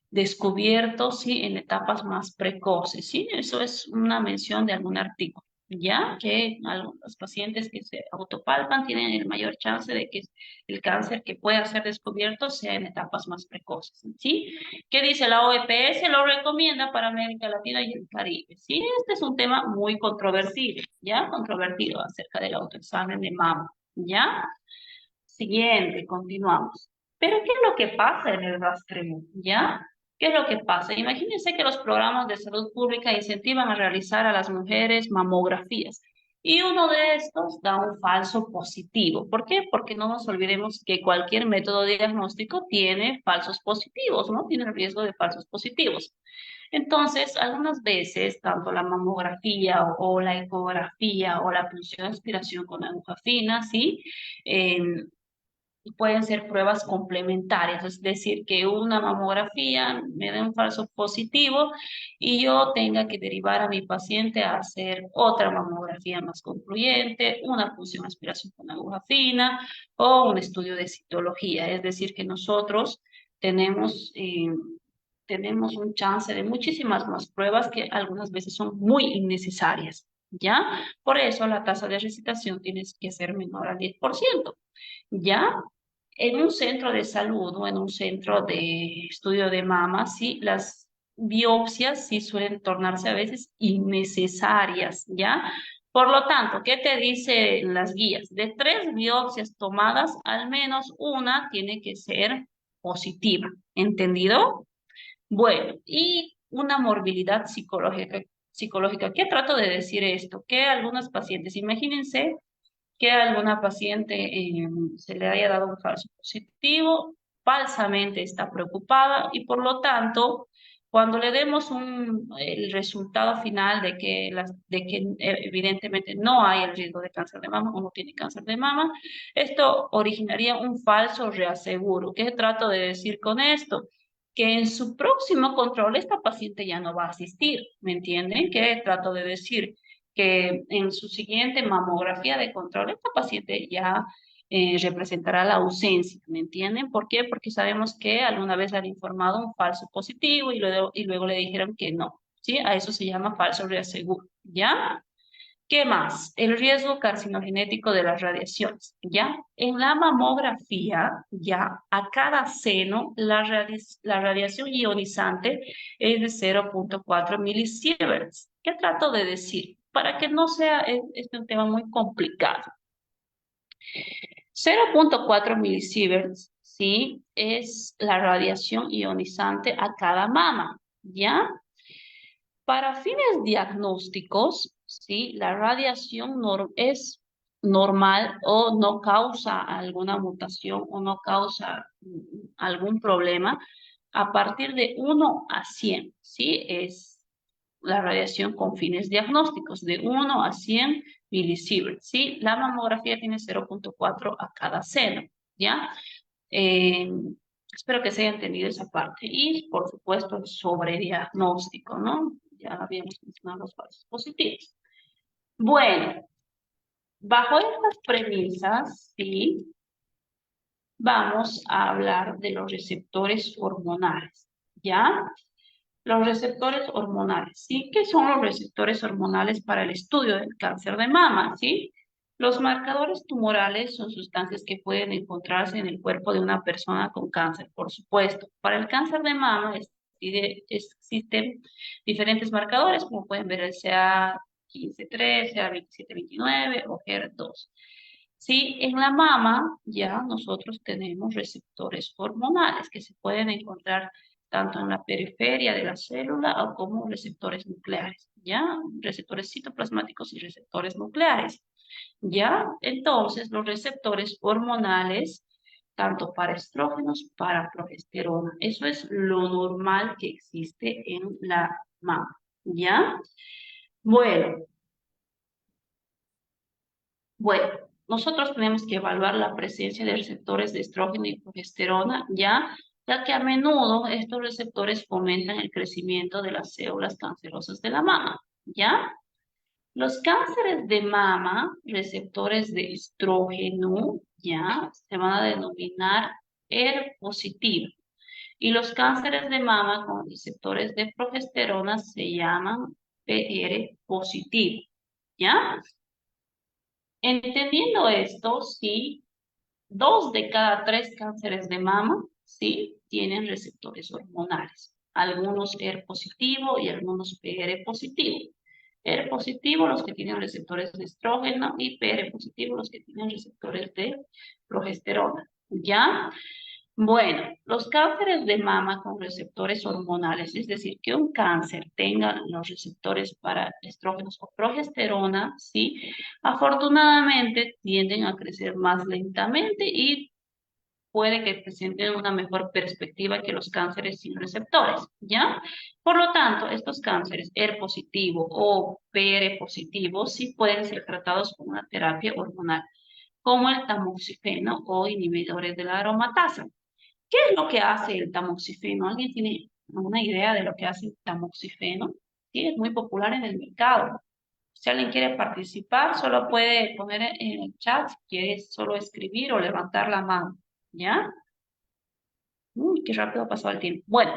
B: descubierto, sí, en etapas más precoces, sí, eso es una mención de algún artículo, ya que los pacientes que se autopalpan tienen el mayor chance de que el cáncer que pueda ser descubierto sea en etapas más precoces, sí. ¿Qué dice la OEPS? Lo recomienda para América Latina y el Caribe, sí. Este es un tema muy controvertido, ya, controvertido acerca del autoexamen de mama, ya. Siguiente, continuamos. Pero ¿qué es lo que pasa en el rastreo? ¿Ya? ¿Qué es lo que pasa? Imagínense que los programas de salud pública incentivan a realizar a las mujeres mamografías y uno de estos da un falso positivo. ¿Por qué? Porque no nos olvidemos que cualquier método diagnóstico tiene falsos positivos, ¿no? Tiene el riesgo de falsos positivos. Entonces, algunas veces, tanto la mamografía o la ecografía o la punción de aspiración con aguja fina, ¿sí? Pueden ser pruebas complementarias, es decir, que una mamografía me dé un falso positivo y yo tenga que derivar a mi paciente a hacer otra mamografía más concluyente, una punción de aspiración con aguja fina o un estudio de citología, es decir, que nosotros tenemos, tenemos un chance de muchísimas más pruebas que algunas veces son muy innecesarias, ¿ya? Por eso la tasa de recitación tiene que ser menor al 10%, ¿ya? En un centro de salud o en un centro de estudio de mama, sí, las biopsias sí suelen tornarse a veces innecesarias, ¿ya? Por lo tanto, ¿qué te dicen las guías? De 3 biopsias tomadas, al menos una tiene que ser positiva, ¿entendido? Bueno, y una morbilidad psicológica. ¿Qué trato de decir esto? Que algunas pacientes, imagínense que a alguna paciente se le haya dado un falso positivo, falsamente está preocupada y por lo tanto, cuando le demos el resultado final de que evidentemente no hay el riesgo de cáncer de mama o no tiene cáncer de mama, esto originaría un falso reaseguro. ¿Qué trato de decir con esto? Que en su próximo control esta paciente ya no va a asistir, ¿me entienden? ¿Qué trato de decir? Que en su siguiente mamografía de control, esta paciente ya representará la ausencia, ¿me entienden? ¿Por qué? Porque sabemos que alguna vez le han informado un falso positivo y luego le dijeron que no, ¿sí? A eso se llama falso reaseguro, ¿ya? ¿Qué más? El riesgo carcinogenético de las radiaciones, ¿ya? En la mamografía, ya, a cada seno, la radiación ionizante es de 0.4 milisieverts. ¿Qué trato de decir? Para que no sea un tema muy complicado. 0.4 milisieverts, ¿sí? Es la radiación ionizante a cada mama, ¿ya? Para fines diagnósticos, ¿sí? La radiación es normal o no causa alguna mutación o no causa algún problema a partir de 1 a 100, ¿sí? Es la radiación con fines diagnósticos de 1 a 100 milisieverts, ¿sí? La mamografía tiene 0.4 a cada seno, ¿ya? Espero que se haya entendido esa parte. Y, por supuesto, el sobrediagnóstico, ¿no? Ya habíamos mencionado los falsos positivos. Bueno, bajo estas premisas, ¿sí? Vamos a hablar de los receptores hormonales, ¿ya? Los receptores hormonales, ¿sí? ¿Qué son los receptores hormonales para el estudio del cáncer de mama, ¿sí? Los marcadores tumorales son sustancias que pueden encontrarse en el cuerpo de una persona con cáncer, por supuesto. Para el cáncer de mama existen diferentes marcadores, como pueden ver el CA15-3, CA27-29 o HER2. Sí, en la mama ya nosotros tenemos receptores hormonales que se pueden encontrar tanto en la periferia de la célula o como receptores nucleares, ¿ya? Receptores citoplasmáticos y receptores nucleares, ¿ya? Entonces, los receptores hormonales, tanto para estrógenos, para progesterona. Eso es lo normal que existe en la mama, ¿ya? Bueno, nosotros tenemos que evaluar la presencia de receptores de estrógeno y progesterona, ya que a menudo estos receptores fomentan el crecimiento de las células cancerosas de la mama, ¿ya? Los cánceres de mama, receptores de estrógeno, ya, se van a denominar ER positivo. Y los cánceres de mama con receptores de progesterona se llaman PR positivo, ¿ya? Entendiendo esto, sí, 2 de cada 3 cánceres de mama, sí, tienen receptores hormonales. Algunos ER positivo y algunos PR positivo. ER positivo, los que tienen receptores de estrógeno, y PR positivo, los que tienen receptores de progesterona. ¿Ya? Bueno, los cánceres de mama con receptores hormonales, es decir, que un cáncer tenga los receptores para estrógenos o progesterona, ¿sí? Afortunadamente tienden a crecer más lentamente y puede que presenten una mejor perspectiva que los cánceres sin receptores, ¿ya? Por lo tanto, estos cánceres ER positivo o PR positivo sí pueden ser tratados con una terapia hormonal, como el tamoxifeno o inhibidores de la aromatasa. ¿Qué es lo que hace el tamoxifeno? ¿Alguien tiene alguna idea de lo que hace el tamoxifeno? Sí, es muy popular en el mercado. Si alguien quiere participar, solo puede poner en el chat si quiere solo escribir o levantar la mano. ¿Ya? Uy, qué rápido ha pasado el tiempo. Bueno,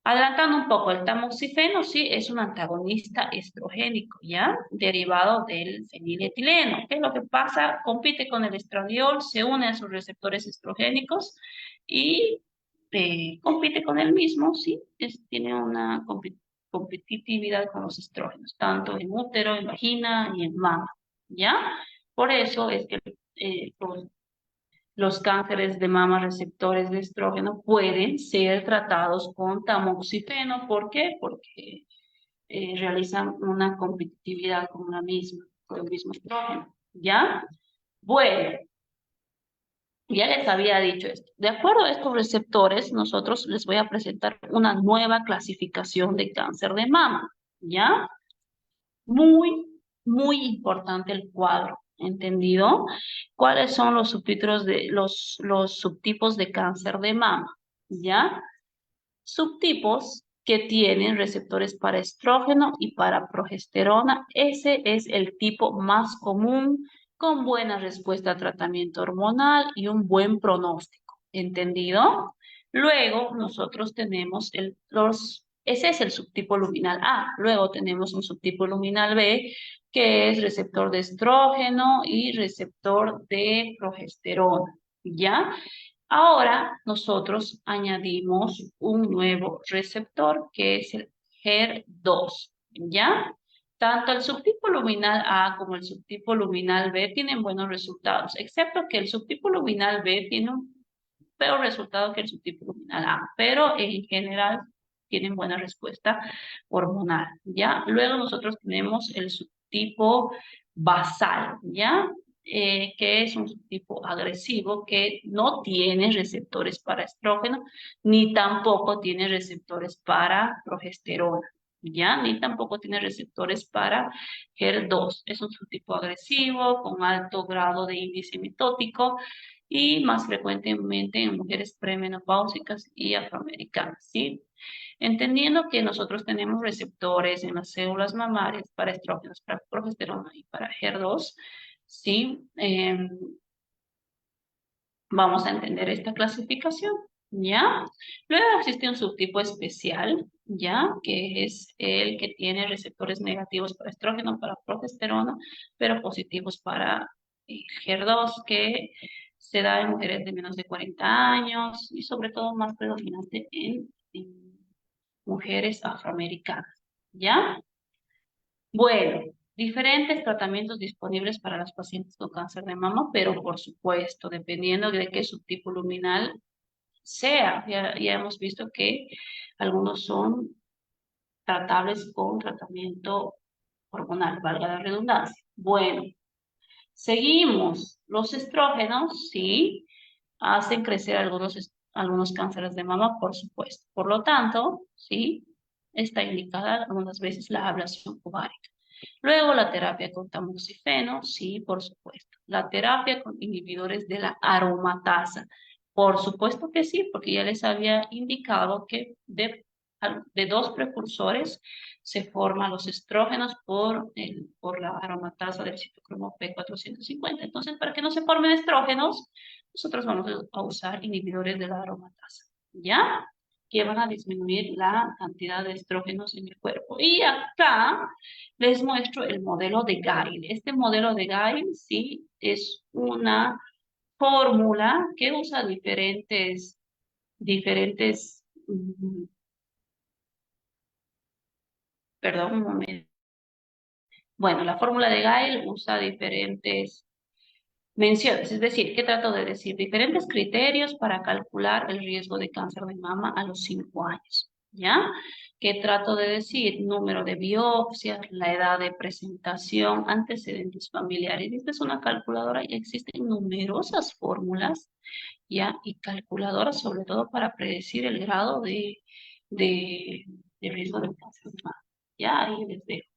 B: adelantando un poco, el tamoxifeno sí es un antagonista estrogénico, ¿ya? Derivado del feniletileno. ¿Qué es lo que pasa? Compite con el estradiol, se une a sus receptores estrogénicos y compite con el mismo, ¿sí? Tiene una competitividad con los estrógenos, tanto en útero, en vagina y en mama, ¿ya? Por eso es que los cánceres de mama receptores de estrógeno pueden ser tratados con tamoxifeno. ¿Por qué? Porque realizan una competitividad con el mismo estrógeno. ¿Ya? Bueno, ya les había dicho esto. De acuerdo a estos receptores, nosotros les voy a presentar una nueva clasificación de cáncer de mama. ¿Ya? Muy, muy importante el cuadro. ¿Entendido? ¿Cuáles son los subtipos de cáncer de mama? ¿Ya? Subtipos que tienen receptores para estrógeno y para progesterona. Ese es el tipo más común, con buena respuesta a tratamiento hormonal y un buen pronóstico. ¿Entendido? Luego nosotros tenemos ese es el subtipo luminal A. Luego tenemos un subtipo luminal B, que es receptor de estrógeno y receptor de progesterona. ¿Ya? Ahora nosotros añadimos un nuevo receptor que es el HER2, ¿ya? Tanto el subtipo luminal A como el subtipo luminal B tienen buenos resultados, excepto que el subtipo luminal B tiene un peor resultado que el subtipo luminal A, pero en general tienen buena respuesta hormonal, ¿ya? Luego nosotros tenemos el subtipo basal, ¿ya? Que es un subtipo agresivo que no tiene receptores para estrógeno, ni tampoco tiene receptores para progesterona, ¿ya? Ni tampoco tiene receptores para HER2. Es un subtipo agresivo con alto grado de índice mitótico y más frecuentemente en mujeres premenopáusicas y afroamericanas, ¿sí? Entendiendo que nosotros tenemos receptores en las células mamarias para estrógenos, para progesterona y para HER2, ¿sí? Vamos a entender esta clasificación, ¿ya? Luego existe un subtipo especial, ¿ya? Que es el que tiene receptores negativos para estrógeno, para progesterona, pero positivos para HER2, que se da en mujeres de menos de 40 años y sobre todo más predominante en mujeres afroamericanas, ¿ya? Bueno, diferentes tratamientos disponibles para las pacientes con cáncer de mama, pero por supuesto, dependiendo de qué subtipo luminal sea. Ya hemos visto que algunos son tratables con tratamiento hormonal, valga la redundancia. Bueno, seguimos. Los estrógenos, sí, hacen crecer algunos cánceres de mama, por supuesto. Por lo tanto, sí, está indicada algunas veces la ablación ovárica. Luego la terapia con tamoxifeno, sí, por supuesto. La terapia con inhibidores de la aromatasa, por supuesto que sí, porque ya les había indicado que de dos precursores se forman los estrógenos por la aromatasa del citocromo P450. Entonces, para que no se formen estrógenos, nosotros vamos a usar inhibidores de la aromatasa, ¿ya? Que van a disminuir la cantidad de estrógenos en el cuerpo. Y acá les muestro el modelo de Gail. Este modelo de Gail, sí, es una fórmula que usa diferentes, perdón, un momento. Bueno, la fórmula de Gail usa diferentes menciones, es decir, ¿qué trato de decir? Diferentes criterios para calcular el riesgo de cáncer de mama a los 5 años, ¿ya? ¿Qué trato de decir? Número de biopsias, la edad de presentación, antecedentes familiares. Esta es una calculadora y existen numerosas fórmulas, ¿ya? Y calculadoras sobre todo para predecir el grado de, de riesgo de cáncer de mama. Ya ahí les dejo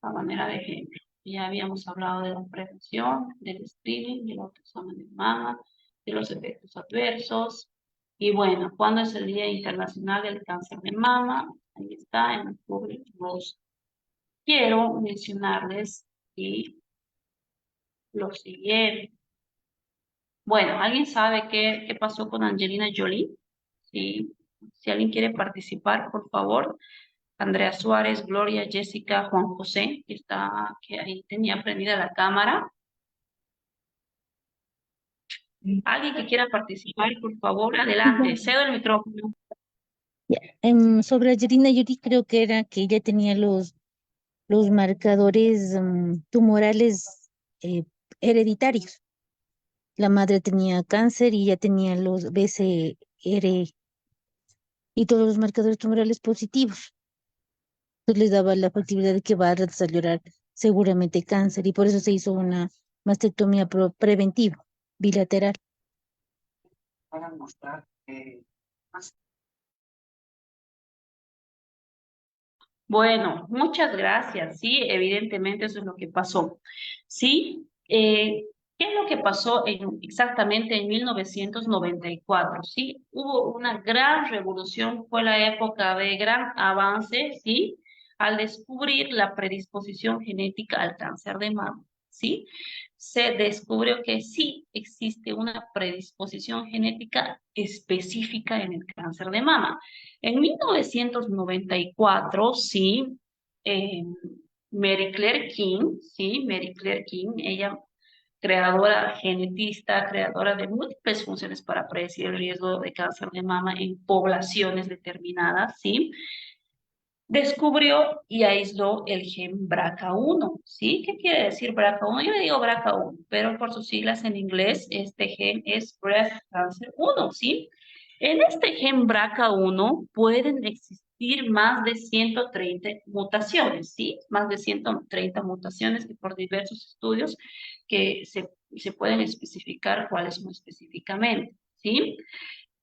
B: a manera de ejemplo. Ya habíamos hablado de la prevención, del screening, del autoexamen de mama, de los efectos adversos. Y bueno, ¿cuándo es el Día Internacional del Cáncer de Mama? Ahí está, en octubre 2. Quiero mencionarles y lo siguiente. Bueno, ¿alguien sabe qué pasó con Angelina Jolie? Sí. Si alguien quiere participar, por favor. Andrea Suárez, Gloria, Jessica, Juan José, que ahí tenía prendida la cámara. Alguien que quiera participar, por favor, adelante, cedo el micrófono.
C: Ya, sobre Angelina Jolie creo que era que ella tenía los marcadores tumorales hereditarios. La madre tenía cáncer y ella tenía los BCR y todos los marcadores tumorales positivos. Entonces les daba la factibilidad de que va a desarrollar seguramente cáncer y por eso se hizo una mastectomía preventiva bilateral.
F: Para mostrar
B: Bueno, muchas gracias. Sí, evidentemente eso es lo que pasó. Sí, ¿qué es lo que pasó exactamente en 1994? Sí, hubo una gran revolución, fue la época de gran avance, sí, al descubrir la predisposición genética al cáncer de mama, sí. Se descubrió que sí existe una predisposición genética específica en el cáncer de mama. En 1994, sí, Mary Claire King, sí, Mary Claire King, ella creadora, genetista, creadora de múltiples funciones para predecir el riesgo de cáncer de mama en poblaciones determinadas, sí, descubrió y aisló el gen BRCA1, ¿sí? ¿Qué quiere decir BRCA1? Yo le digo BRCA1, pero por sus siglas en inglés, este gen es Breast Cancer 1, ¿sí? En este gen BRCA1 pueden existir más de 130 mutaciones, ¿sí? Más de 130 mutaciones que por diversos estudios que se pueden especificar cuáles son específicamente, ¿sí?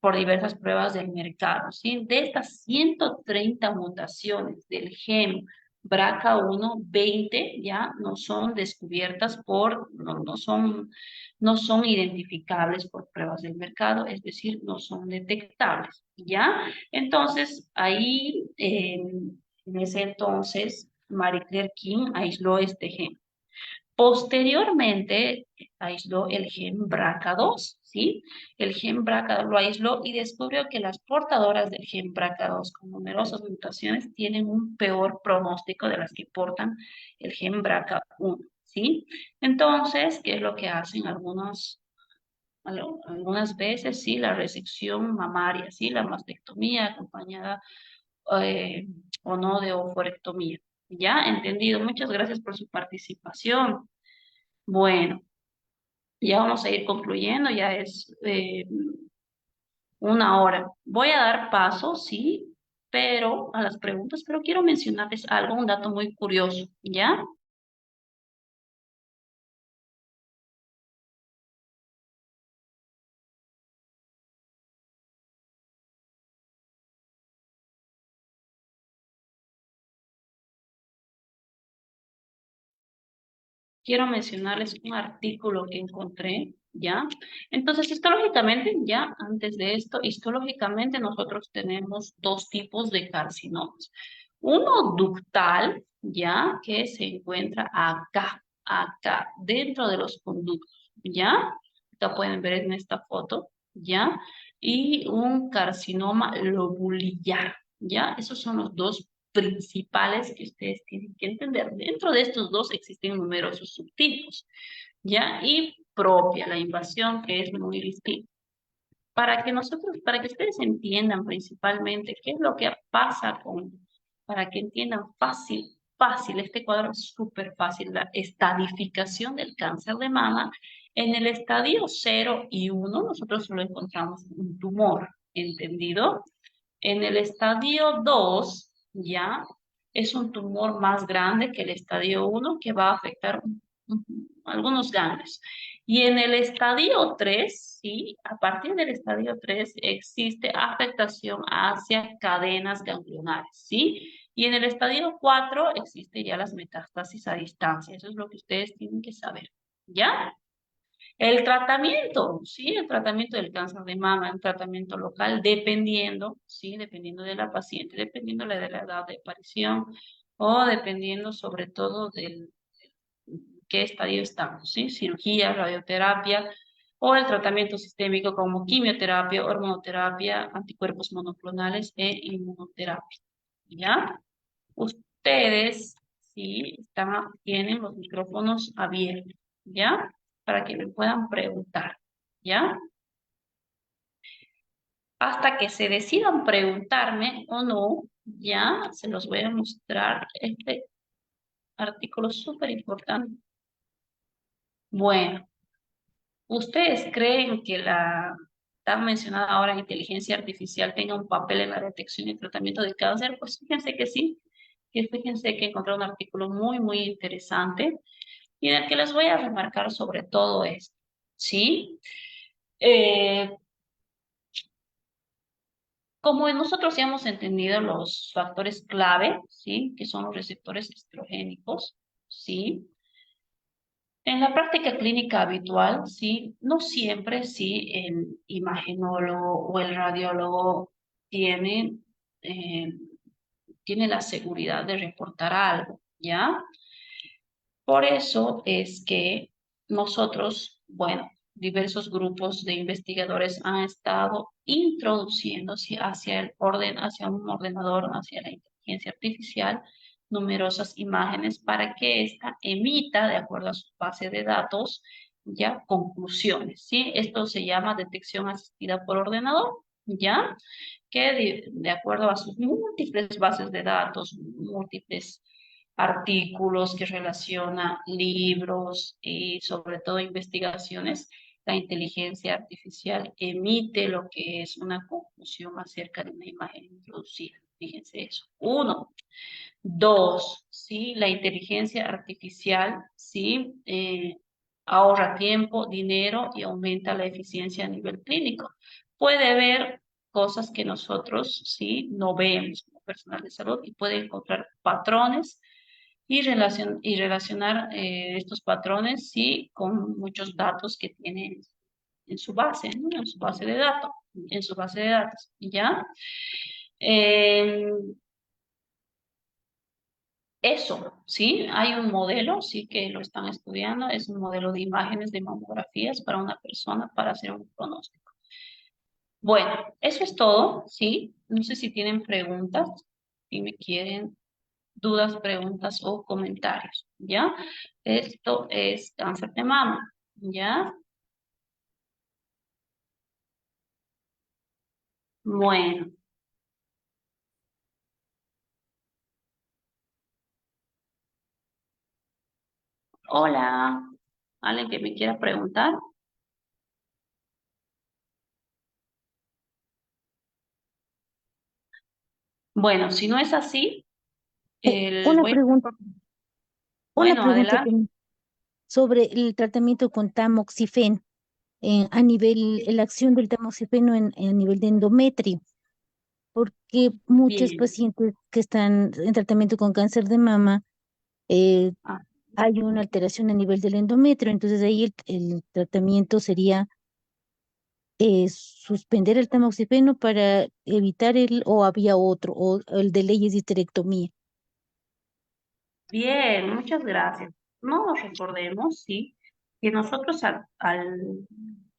B: por diversas pruebas del mercado, ¿sí? De estas 130 mutaciones del gen BRCA1, 20 ya no son descubiertas no son identificables por pruebas del mercado, es decir, no son detectables, ¿ya? Entonces, ahí, en ese entonces, Marie Claire King aisló este gen. Posteriormente, aisló el gen BRCA2, ¿sí? El gen BRCA lo aisló y descubrió que las portadoras del gen BRCA2 con numerosas mutaciones tienen un peor pronóstico de las que portan el gen BRCA1, ¿sí? Entonces, ¿qué es lo que hacen algunas veces? Sí, la resección mamaria, sí, la mastectomía acompañada o no de oforectomía. ¿Ya? Entendido. Muchas gracias por su participación. Bueno, ya vamos a ir concluyendo, ya es 1 hora. Voy a dar paso, sí, pero a las preguntas, pero quiero mencionarles algo, un dato muy curioso, ¿ya? Quiero mencionarles un artículo que encontré, ¿ya? Entonces, histológicamente, ya antes de esto, histológicamente nosotros tenemos dos tipos de carcinomas. Uno ductal, ¿ya? Que se encuentra acá, dentro de los conductos, ¿ya? Acá pueden ver en esta foto, ¿ya? Y un carcinoma lobulillar, ¿ya? Esos son los dos principales que ustedes tienen que entender. Dentro de estos dos existen numerosos subtipos, ¿ya? Y propia, la invasión, que es muy distinta. Para que ustedes entiendan principalmente qué es lo que pasa para que entiendan fácil, este cuadro es súper fácil, la estadificación del cáncer de mama. En el estadio 0 y 1 nosotros solo encontramos un tumor, ¿entendido? En el estadio 2, ya, es un tumor más grande que el estadio 1 que va a afectar algunos ganglios. Y en el estadio 3, sí, a partir del estadio 3 existe afectación hacia cadenas ganglionares, ¿sí? Y en el estadio 4 existe ya las metástasis a distancia. Eso es lo que ustedes tienen que saber, ¿ya? El tratamiento, sí, el tratamiento del cáncer de mama, el tratamiento local, dependiendo, sí, dependiendo de la paciente, dependiendo de la edad de aparición o dependiendo sobre todo del qué estadio estamos, sí, cirugía, radioterapia o el tratamiento sistémico como quimioterapia, hormonoterapia, anticuerpos monoclonales e inmunoterapia, ¿ya? Ustedes, sí, tienen los micrófonos abiertos, ¿ya? Para que me puedan preguntar, ¿ya? Hasta que se decidan preguntarme o no, ya se los voy a mostrar este artículo súper importante. Bueno, ¿ustedes creen que la tan mencionada ahora inteligencia artificial tenga un papel en la detección y tratamiento de cáncer? Pues fíjense que sí, que fíjense que encontré un artículo muy interesante y en el que les voy a remarcar sobre todo esto, ¿sí? Como nosotros ya hemos entendido los factores clave, ¿sí? Que son los receptores estrogénicos, ¿sí? En la práctica clínica habitual, sí, no siempre, sí, el imagenólogo o el radiólogo tiene, eh, tiene la seguridad de reportar algo, ¿ya? Por eso es que nosotros, bueno, diversos grupos de investigadores han estado introduciéndose hacia un ordenador, hacia la inteligencia artificial, numerosas imágenes para que ésta emita, de acuerdo a su base de datos, ya conclusiones, ¿sí? Esto se llama detección asistida por ordenador, ¿ya? Que de acuerdo a sus múltiples bases de datos, múltiples artículos que relaciona libros y sobre todo investigaciones, la inteligencia artificial emite lo que es una conclusión acerca de una imagen introducida. Fíjense eso. 1. 2. ¿Sí? La inteligencia artificial, ¿sí? Ahorra tiempo, dinero y aumenta la eficiencia a nivel clínico. puede ver cosas que nosotros, sí, no vemos como personal de salud y puede encontrar patrones y relacionar estos patrones, sí, con muchos datos que tiene en su base, ¿no? En su base de datos, en su base de datos, ¿ya? Eh, Eso, ¿sí? Hay un modelo, sí que lo están estudiando, es un modelo de imágenes de mamografías para una persona para hacer un pronóstico. Bueno, eso es todo, ¿sí? No sé si tienen preguntas, si me quieren, dudas, preguntas o comentarios, ¿ya? Esto es cáncer de mama, ¿ya? Bueno, hola, ¿alguien que me quiera preguntar? Bueno, si no es así,
C: Una
B: voy a...
C: pregunta, una
B: Bueno,
C: pregunta
B: adelante.
C: sobre el tratamiento con tamoxifeno, a nivel, la acción del tamoxifeno a nivel de endometrio, porque muchos
B: Bien.
C: pacientes que están en tratamiento con cáncer de mama, eh,
B: Ah,
C: hay una alteración a nivel del endometrio, entonces ahí el tratamiento sería suspender el tamoxifeno para evitar o había otro, o el de ley es histerectomía.
B: bien, muchas gracias. No nos recordemos, sí, que nosotros al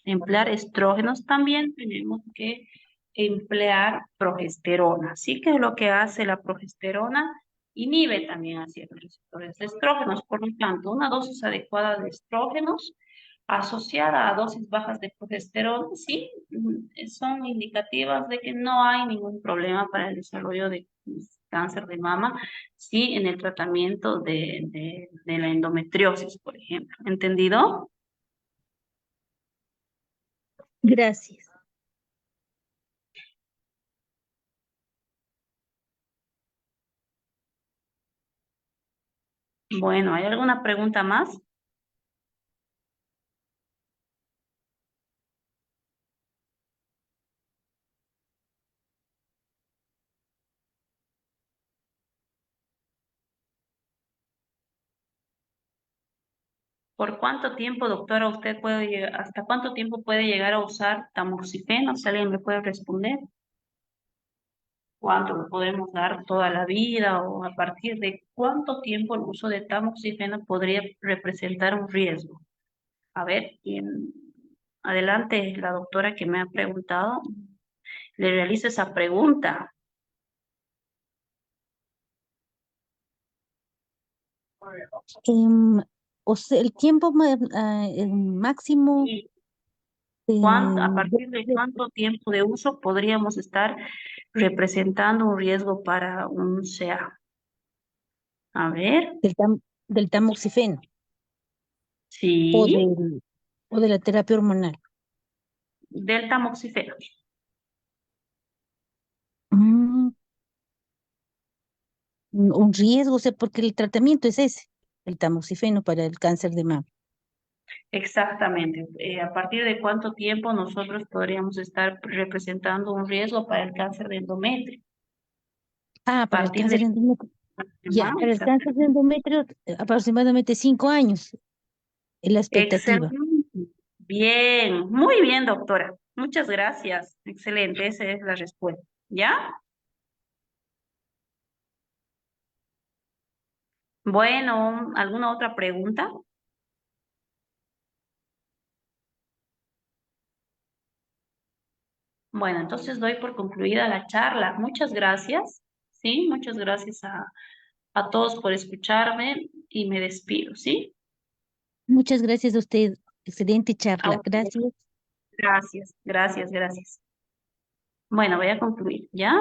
B: emplear estrógenos también tenemos que emplear progesterona. Sí, que es lo que hace la progesterona, inhibe también a ciertos receptores de estrógenos. Por lo tanto, una dosis adecuada de estrógenos asociada a dosis bajas de progesterona, sí, son indicativas de que no hay ningún problema para el desarrollo de cáncer de mama, sí, en el tratamiento de la endometriosis, por ejemplo. ¿Entendido?
C: Gracias.
B: Bueno, ¿hay alguna pregunta más? ¿Por cuánto tiempo, doctora, usted puede llegar, hasta cuánto tiempo puede llegar a usar tamoxifeno? Si alguien me puede responder. ¿Cuánto lo podemos dar toda la vida o a partir de cuánto tiempo el uso de tamoxifeno podría representar un riesgo? A ver, adelante, la doctora que me ha preguntado, le realizo esa pregunta.
C: O sea, el tiempo máximo
B: ¿Y a
C: em,
B: partir de cuánto tiempo de uso podríamos estar representando un riesgo para un CA? A ver,
C: del tamoxifeno o
B: sí,
C: o de la terapia hormonal.
B: del tamoxifeno.
C: Mm, un riesgo, o sea, porque el tratamiento es ese, el tamoxifeno para el cáncer de mama.
B: Exactamente. ¿A partir de cuánto tiempo nosotros podríamos estar representando un riesgo para el cáncer de endometrio?
C: Ah,
B: A
C: para el
B: partir
C: cáncer
B: de...
C: de endometrio. Ya,
B: Ajá,
C: para el cáncer de endometrio, aproximadamente 5 años es la expectativa.
B: excelente. Bien, muy bien, doctora. Muchas gracias. Excelente, esa es la respuesta. ¿Ya? Bueno, ¿alguna otra pregunta? Bueno, entonces doy por concluida la charla. Muchas gracias. Sí, muchas gracias a todos por escucharme y me despido, ¿sí?
C: Muchas gracias a usted. Excelente
B: A
C: charla.
B: ustedes.
C: Gracias.
B: Gracias, gracias, gracias. Bueno, voy a concluir, ¿ya?